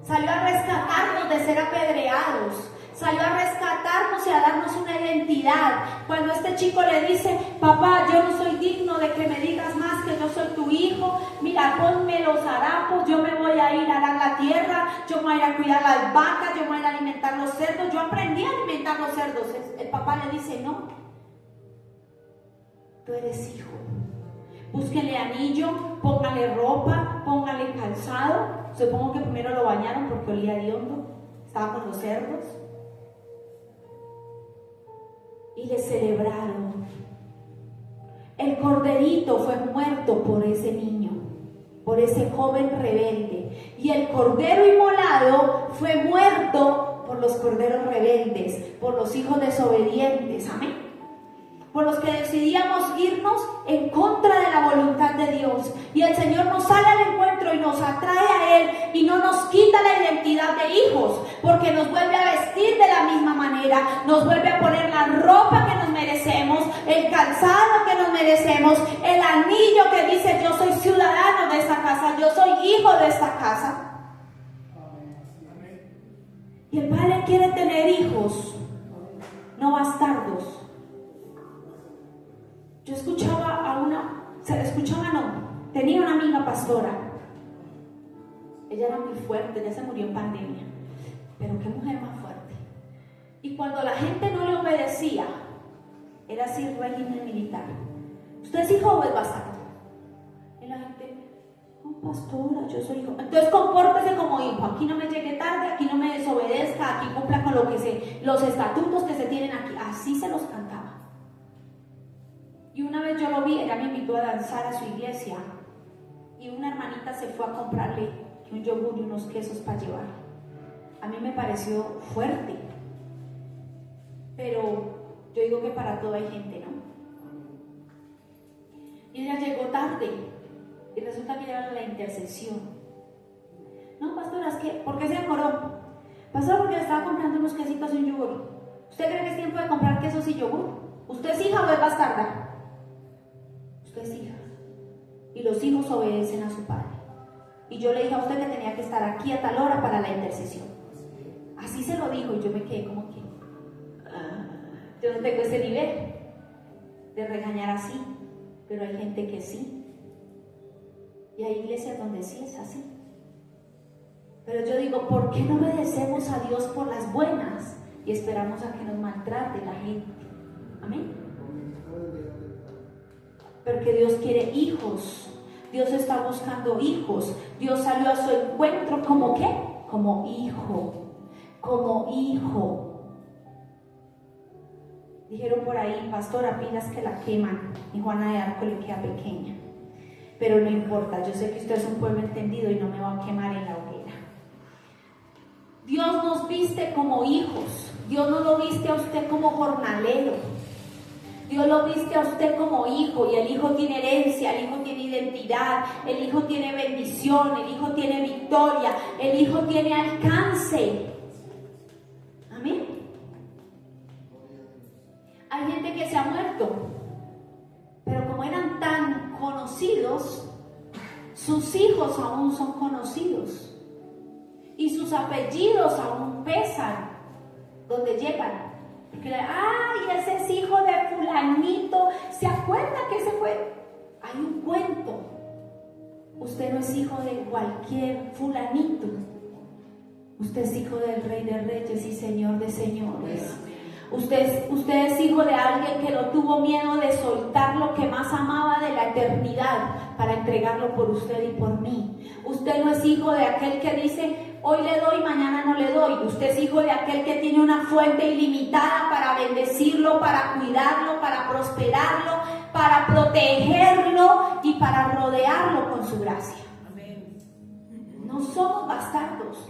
[SPEAKER 1] Salió a rescatarnos de ser apedreados. Salió a rescatarnos y a darnos una identidad. Cuando este chico le dice, papá, yo no soy digno de que me digas más que yo soy tu hijo. Mira, ponme los harapos, yo me voy a ir a arar la tierra, yo me voy a ir a cuidar las vacas, yo me voy a ir a alimentar los cerdos. Yo aprendí a alimentar los cerdos. El papá le dice, no, tú eres hijo. Búsquenle anillo, póngale ropa, póngale calzado. Supongo que primero lo bañaron porque olía hediondo, estaba con los cerdos. Y le celebraron. El corderito fue muerto por ese niño, por ese joven rebelde. Y el cordero inmolado fue muerto por los corderos rebeldes, por los hijos desobedientes. Amén. Por los que decidíamos irnos en contra de la voluntad de Dios. Y el Señor nos sale al encuentro y nos atrae a Él y no nos quita la identidad de hijos, porque nos vuelve a vestir de la misma manera, nos vuelve a poner la ropa que nos merecemos, el calzado que nos merecemos, el anillo que dice yo soy ciudadano de esta casa, yo soy hijo de esta casa. Y el Padre quiere tener hijos, no bastardos. Yo tenía una amiga pastora. Ella era muy fuerte, ella se murió en pandemia, pero qué mujer más fuerte. Y cuando la gente no le obedecía, era así régimen militar. ¿Usted es hijo o es bastardo? Y la gente, oh, pastora, yo soy hijo. Entonces compórtese como hijo. Aquí no me llegue tarde, aquí no me desobedezca, aquí cumpla con los estatutos que se tienen aquí. Así se los cantaba. Y una vez yo lo vi, ella me invitó a danzar a su iglesia. Y una hermanita se fue a comprarle un yogur y unos quesos para llevar. A mí me pareció fuerte. Pero yo digo que para todo hay gente, ¿no? Y ella llegó tarde. Y resulta que era la intercesión. No, pastora, es que, ¿por qué se demoró? Pastora, porque le estaba comprando unos quesitos y un yogur. ¿Usted cree que es tiempo de comprar quesos y yogur? ¿Usted es hija o es bastarda? Usted es hija. Y los hijos obedecen a su padre. Y yo le dije a usted que tenía que estar aquí a tal hora para la intercesión. Así se lo dijo y yo me quedé como que yo no tengo ese nivel de regañar así, pero hay gente que sí. Y hay iglesias donde sí es así. Pero yo digo, ¿por qué no obedecemos a Dios por las buenas y esperamos a que nos maltrate la gente? Amén. Porque Dios quiere hijos. Dios está buscando hijos. Dios salió a su encuentro como ¿qué? Como hijo. Como hijo. Dijeron por ahí, pastora, pilas que la queman y Juana de Arco le queda pequeña. Pero no importa, yo sé que usted es un pueblo entendido y no me va a quemar en la hoguera. Dios nos viste como hijos. Dios no lo viste a usted como jornalero. Dios lo viste a usted como hijo, y el hijo tiene herencia, el hijo tiene identidad, el hijo tiene bendición, el hijo tiene victoria, el hijo tiene alcance. Amén. Hay gente que se ha muerto, pero como eran tan conocidos, sus hijos aún son conocidos y sus apellidos aún pesan donde llegan. Porque, ay, ese es hijo de fulanito, ¿se acuerda que ese fue? Hay un cuento. Usted no es hijo de cualquier fulanito. Usted es hijo del Rey de Reyes y Señor de Señores. Usted es hijo de alguien que no tuvo miedo de soltar lo que más amaba de la eternidad para entregarlo por usted y por mí. Usted no es hijo de aquel que dice, hoy le doy, mañana no le doy. Usted es hijo de aquel que tiene una fuente ilimitada para bendecirlo, para cuidarlo, para prosperarlo, para protegerlo y para rodearlo con su gracia. No somos bastardos.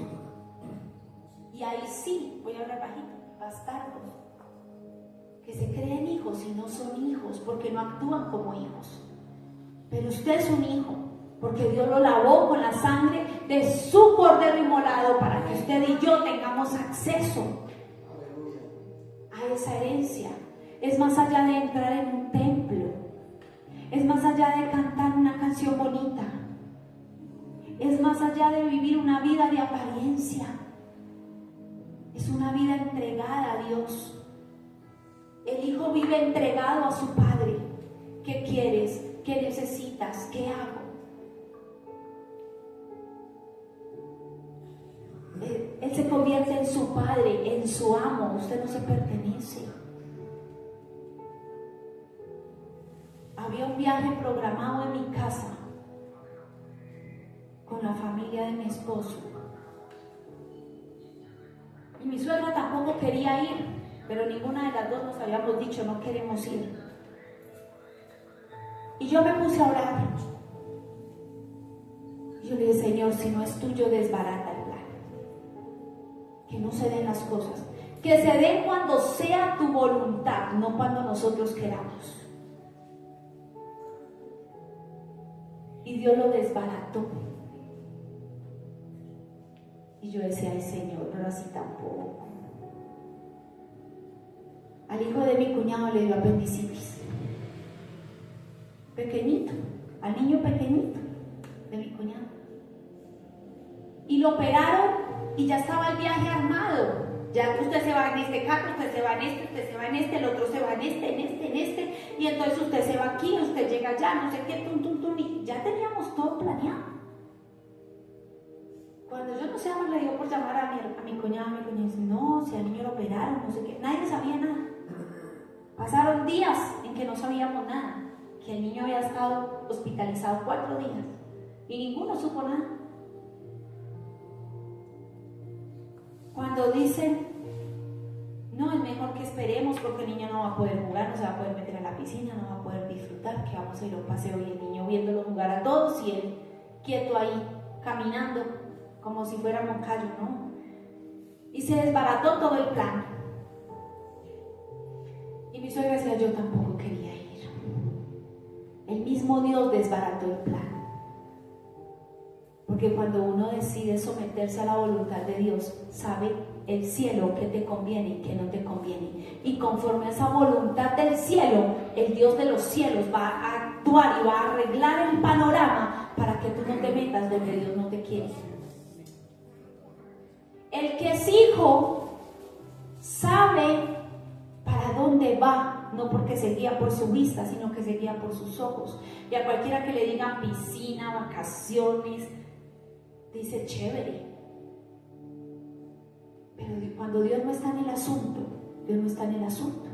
[SPEAKER 1] Y ahí sí, voy a hablar bajito, bastardos, que se creen hijos y no son hijos porque no actúan como hijos. Pero usted es un hijo porque Dios lo lavó con la sangre de su cordero inmolado para que usted y yo tengamos acceso a esa herencia. Es más allá de entrar en un templo, es más allá de cantar una canción bonita, es más allá de vivir una vida de apariencia. Es una vida entregada a Dios. El hijo vive entregado a su padre. ¿Qué quieres? ¿Qué necesitas? ¿Qué hago? Él se convierte en su padre, en su amo. Usted no se pertenece. Había un viaje programado en mi casa con la familia de mi esposo. Y mi suegra tampoco quería ir, pero ninguna de las dos nos habíamos dicho, no queremos ir. Y yo me puse a orar. Y yo le dije, Señor, si no es tuyo, desbarata el plan. Que no se den las cosas. Que se den cuando sea tu voluntad, no cuando nosotros queramos. Y Dios lo desbarató. Y yo decía, ay Señor, pero así tampoco. Al hijo de mi cuñado le dio apendicitis. Pequeñito, al niño pequeñito de mi cuñado. Y lo operaron y ya estaba el viaje armado. Ya usted se va en este carro, usted se va en este, usted se va en este, el otro se va en este, y entonces usted se va aquí, usted llega allá, no sé qué, y ya teníamos todo planeado. Cuando yo no sé, le dio por llamar a mi cuñada dice, no, si al niño lo operaron, no sé qué, nadie sabía nada. Pasaron días en que no sabíamos nada, que el niño había estado hospitalizado 4 días, y ninguno supo nada. Cuando dicen, no, es mejor que esperemos porque el niño no va a poder jugar, no se va a poder meter a la piscina, no va a poder disfrutar, que vamos a ir a un paseo y el niño viéndolo jugar a todos y él quieto ahí, caminando, como si fuera Moncayo, ¿no? Y se desbarató todo el plan. Y mi suegra decía, yo tampoco quería ir. El mismo Dios desbarató el plan. Porque cuando uno decide someterse a la voluntad de Dios, sabe el cielo qué te conviene y qué no te conviene. Y conforme a esa voluntad del cielo, el Dios de los cielos va a actuar y va a arreglar el panorama para que tú no te metas donde Dios no te quiere. El que es hijo sabe para dónde va, no porque se guía por su vista, sino que se guía por sus ojos. Y a cualquiera que le digan piscina, vacaciones, dice chévere. Pero cuando Dios no está en el asunto, Dios no está en el asunto.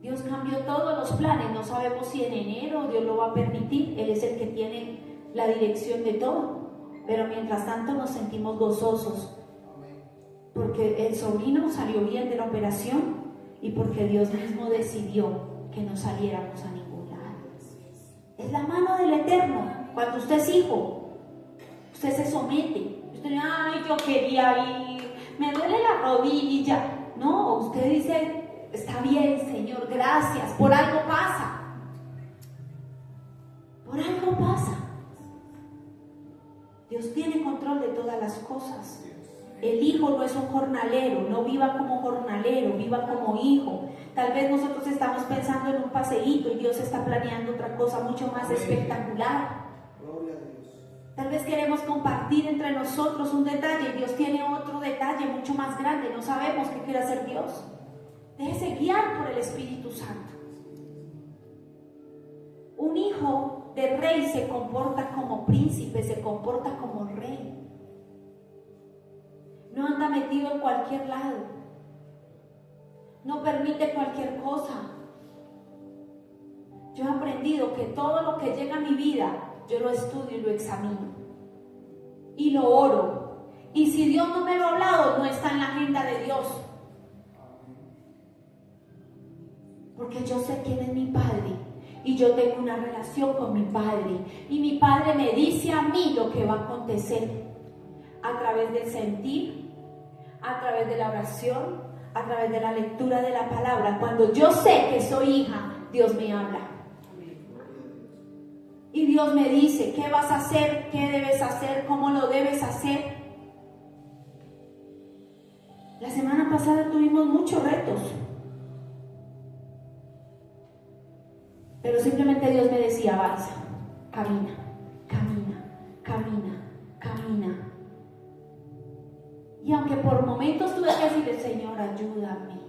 [SPEAKER 1] Dios cambió todos los planes, no sabemos si en enero Dios lo va a permitir, Él es el que tiene la dirección de todo. Pero mientras tanto nos sentimos gozosos, porque el sobrino salió bien de la operación y porque Dios mismo decidió que no saliéramos a ningún lado. Es la mano del Eterno. Cuando usted es hijo, usted se somete. Usted dice, ay, yo quería ir, me duele la rodilla. No, usted dice, está bien, Señor, gracias, por algo pasa. Por algo pasa. Dios tiene control de todas las cosas. El hijo no es un jornalero, no viva como jornalero, viva como hijo. Tal vez nosotros estamos pensando en un paseíto y Dios está planeando otra cosa mucho más espectacular. Tal vez queremos compartir entre nosotros un detalle y Dios tiene otro detalle mucho más grande. No sabemos qué quiere hacer Dios. Déjese guiar por el Espíritu Santo. Un hijo de rey se comporta como príncipe, se comporta como rey. No anda metido en cualquier lado. No permite cualquier cosa. Yo he aprendido que todo lo que llega a mi vida, yo lo estudio y lo examino. Y lo oro. Y si Dios no me lo ha hablado, no está en la agenda de Dios. Porque yo sé quién es mi Padre. Y yo tengo una relación con mi Padre. Y mi Padre me dice a mí lo que va a acontecer. A través del sentir, a través de la oración, a través de la lectura de la palabra. Cuando yo sé que soy hija, Dios me habla. Y Dios me dice, ¿qué vas a hacer? ¿Qué debes hacer? ¿Cómo lo debes hacer? La semana pasada tuvimos muchos retos. Pero simplemente Dios me decía, avanza, camina, camina, camina, camina. Y aunque por momentos tuve que decirle, Señor, ayúdame.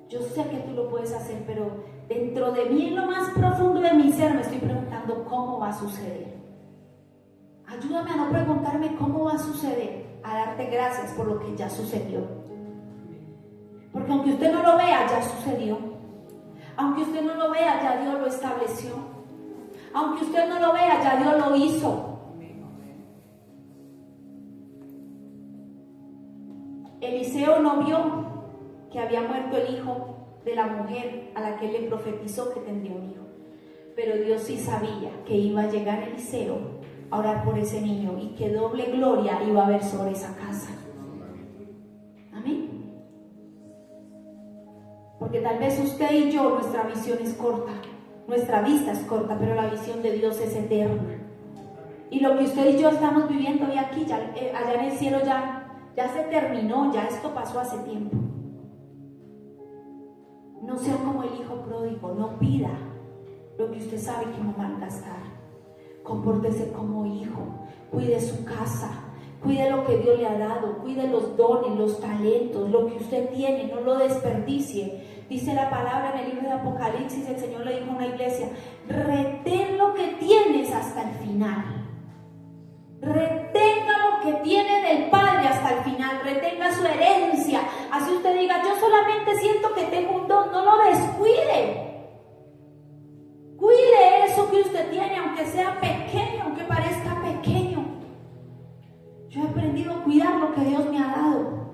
[SPEAKER 1] Yo sé que tú lo puedes hacer, pero dentro de mí, en lo más profundo de mi ser, me estoy preguntando cómo va a suceder. Ayúdame a no preguntarme cómo va a suceder, a darte gracias por lo que ya sucedió. Porque aunque usted no lo vea, ya sucedió. Aunque usted no lo vea, ya Dios lo estableció. Aunque usted no lo vea, ya Dios lo hizo. Eliseo no vio que había muerto el hijo de la mujer a la que él le profetizó que tendría un hijo. Pero Dios sí sabía que iba a llegar Eliseo a orar por ese niño y que doble gloria iba a haber sobre esa casa. Amén. Porque tal vez usted y yo, nuestra visión es corta, nuestra vista es corta, pero la visión de Dios es eterna. Y lo que usted y yo estamos viviendo hoy aquí, ya, allá en el cielo ya se terminó, ya esto pasó hace tiempo. No sea como el hijo pródigo, no pida lo que usted sabe que no va a malgastar. Compórtese como hijo, cuide su casa, Cuide lo que Dios le ha dado, cuide los dones, los talentos, lo que usted tiene, no lo desperdicie. Dice la palabra en el libro de Apocalipsis, el Señor le dijo a una iglesia: retén lo que tienes hasta el final. Retenga lo que tiene del Padre hasta el final, retenga su herencia. Así usted diga: yo solamente siento que tengo un don, no lo descuide. Cuide eso que usted tiene, aunque sea pequeño, aunque parezca pequeño. Yo he aprendido a cuidar lo que Dios me ha dado.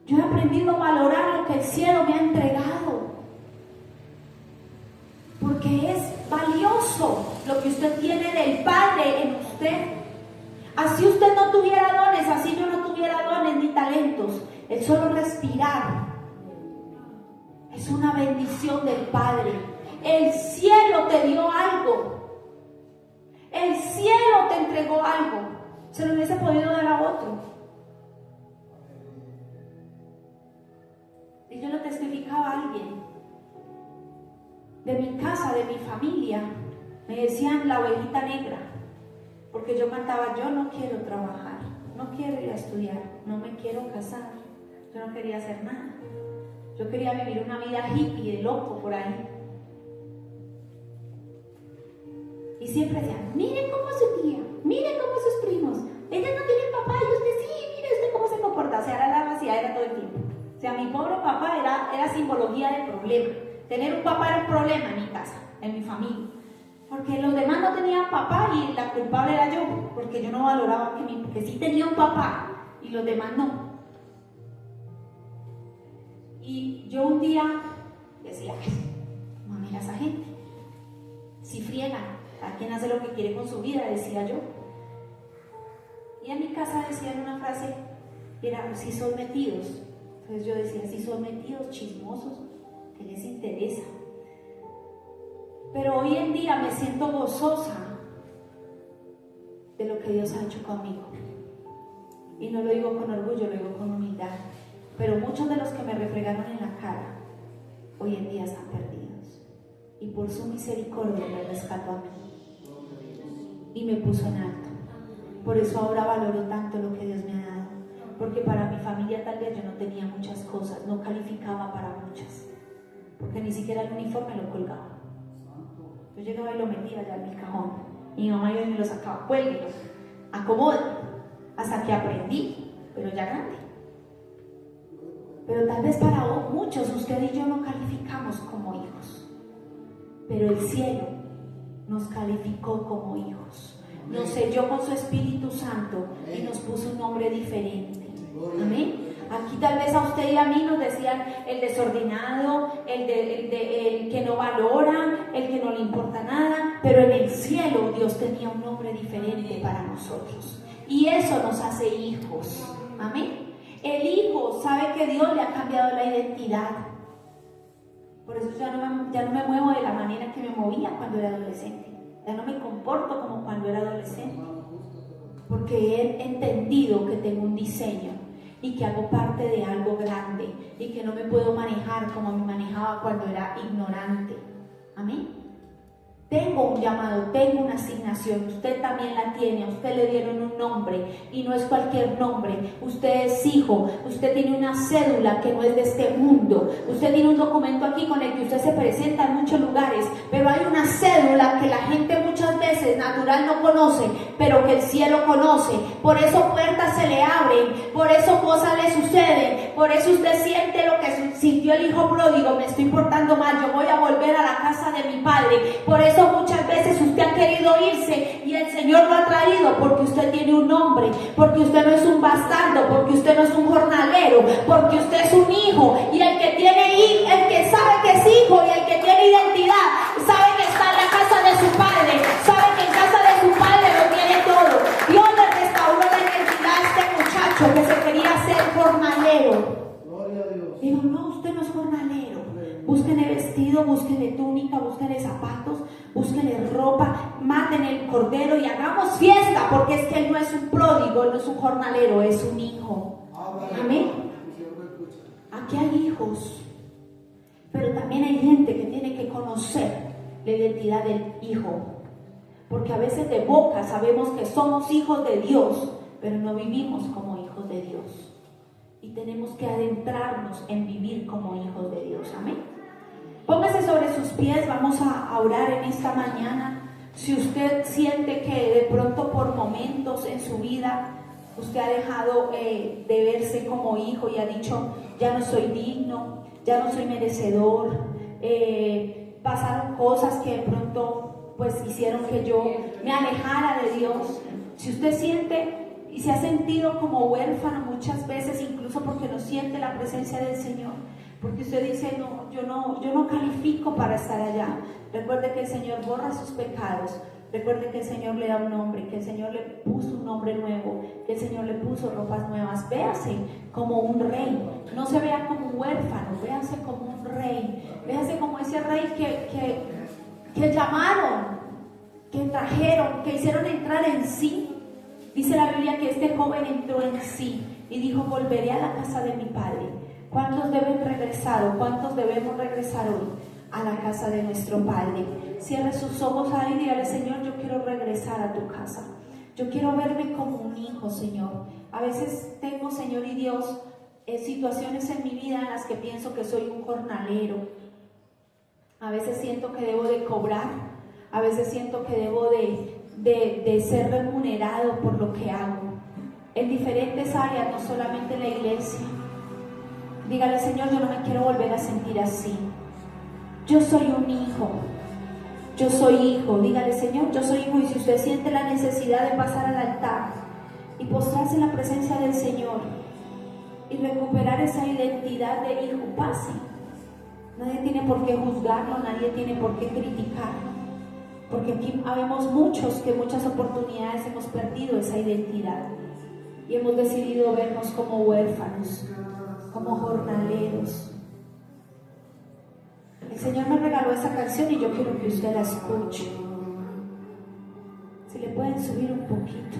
[SPEAKER 1] Yo he aprendido a valorar lo que el cielo me ha entregado. Porque es valioso lo que usted tiene del Padre en usted. Así usted no tuviera dones, así yo no tuviera dones ni talentos. El solo respirar es una bendición del Padre. El cielo te dio algo. El cielo te entregó algo. Se lo hubiese podido dar a otro. Y yo lo testificaba a alguien de mi casa, de mi familia. Me decían la ovejita negra, porque yo cantaba: yo no quiero trabajar, no quiero ir a estudiar, no me quiero casar. Yo no quería hacer nada. Yo quería vivir una vida hippie, de loco por ahí. Y siempre decían: miren cómo su tía, miren cómo sus primos, ellas no tienen papá y usted sí, mire usted cómo se comporta. O sea, era la vaciedad, era todo el tiempo. O sea, mi pobre papá era simbología del problema. Tener un papá era un problema en mi casa, en mi familia. Porque los demás no tenían papá y la culpable era yo, porque yo no valoraba que sí tenía un papá y los demás no. Y yo un día decía: no, mira esa gente, si friegan, a quien hace lo que quiere con su vida, decía yo. Y en mi casa decían una frase, era: si son metidos. Entonces yo decía: si son metidos, chismosos, que les interesa. Pero hoy en día me siento gozosa de lo que Dios ha hecho conmigo. Y no lo digo con orgullo, lo digo con humildad. Pero muchos de los que me refregaron en la cara, hoy en día están perdidos. Y por su misericordia me rescató a mí. Y me puso en alto. Por eso ahora valoro tanto lo que Dios me ha dado. Porque para mi familia tal vez yo no tenía muchas cosas, no calificaba para muchas. Porque ni siquiera el uniforme lo colgaba. Yo llegaba y lo metía allá en mi cajón. Mi mamá y yo me lo sacaba: cuélguelos, acomode. Hasta que aprendí, pero ya grande. Pero tal vez para muchos, usted y yo no calificamos como hijos. Pero el cielo nos calificó como hijos. Nos selló con su Espíritu Santo y nos puso un nombre diferente. Amén. Aquí tal vez a usted y a mí nos decían el desordenado, el que no valora, el que no le importa nada, pero en el cielo Dios tenía un nombre diferente para nosotros. Y eso nos hace hijos. Amén. El hijo sabe que Dios le ha cambiado la identidad. Por eso ya no me muevo de la manera que me movía cuando era adolescente. Ya no me comporto como cuando era adolescente. Porque he entendido que tengo un diseño y que hago parte de algo grande y que no me puedo manejar como me manejaba cuando era ignorante. Amén. Tengo un llamado, tengo una asignación, usted también la tiene, a usted le dieron un nombre y no es cualquier nombre. Usted es hijo, usted tiene una cédula que no es de este mundo, usted tiene un documento aquí con el que usted se presenta en muchos lugares, pero hay una cédula que la gente muchas veces natural no conoce, pero que el cielo conoce. Por eso puertas se le abren, por eso cosas le suceden, por eso usted siente lo que sintió el hijo pródigo: me estoy portando mal, yo voy a volver a la casa de mi padre. Por eso muchas veces usted ha querido irse y el Señor lo ha traído, porque usted tiene un nombre, porque usted no es un bastardo, porque usted no es un jornalero, porque usted es un hijo. Y el que sabe que es hijo y el que tiene identidad, sabe que está en la casa de su padre, sabe que en casa de su padre lo tiene todo. Dios le restauró la identidad a este muchacho que se quería hacer jornalero. Digo: no, usted no es jornalero. Búsquenle vestido, búsquenle túnica, búsquenle zapatos, búsquenle ropa, maten el cordero y hagamos fiesta, porque es que él no es un pródigo, él no es un jornalero, es un hijo. Amén. Aquí hay hijos, pero también hay gente que tiene que conocer la identidad del hijo. porque a veces de boca sabemos que somos hijos de Dios, pero no vivimos como hijos de Dios. Y tenemos que adentrarnos en vivir como hijos de Dios. Amén. Póngase sobre sus pies, vamos a orar en esta mañana. Si usted siente que de pronto por momentos en su vida usted ha dejado de verse como hijo y ha dicho, ya no soy digno, ya no soy merecedor, pasaron cosas que de pronto pues hicieron que yo me alejara de Dios. Si usted siente y se ha sentido como huérfano muchas veces, incluso porque no siente la presencia del Señor, porque usted dice, no, yo no califico para estar allá. Recuerde que el Señor borra sus pecados. Recuerde que el Señor le da un nombre, que el Señor le puso un nombre nuevo, que el Señor le puso ropas nuevas. Véase como un rey, no se vea como un huérfano, véase como un rey, véase como ese rey que llamaron, que trajeron, que hicieron entrar en sí. Dice la Biblia que este joven entró en sí y dijo, volveré a la casa de mi padre. ¿Cuántos deben regresar o cuántos debemos regresar hoy a la casa de nuestro Padre? Cierre sus ojos ahí y dígale, Señor, yo quiero regresar a tu casa. Yo quiero verme como un hijo, Señor. A veces tengo, Señor y Dios, situaciones en mi vida en las que pienso que soy un jornalero. A veces siento que debo de cobrar. A veces siento que debo de ser remunerado por lo que hago. En diferentes áreas, no solamente en la iglesia. Dígale, Señor, yo no me quiero volver a sentir así. Yo soy un hijo. Yo soy hijo. Dígale, Señor, yo soy hijo. Y si usted siente la necesidad de pasar al altar y postrarse en la presencia del Señor y recuperar esa identidad de hijo, pase. Nadie tiene por qué juzgarlo, nadie tiene por qué criticarlo. Porque aquí habemos muchos que en muchas oportunidades hemos perdido esa identidad y hemos decidido vernos como huérfanos, como jornaleros. El Señor me regaló esa canción y yo quiero que usted la escuche. Si le pueden subir un poquito.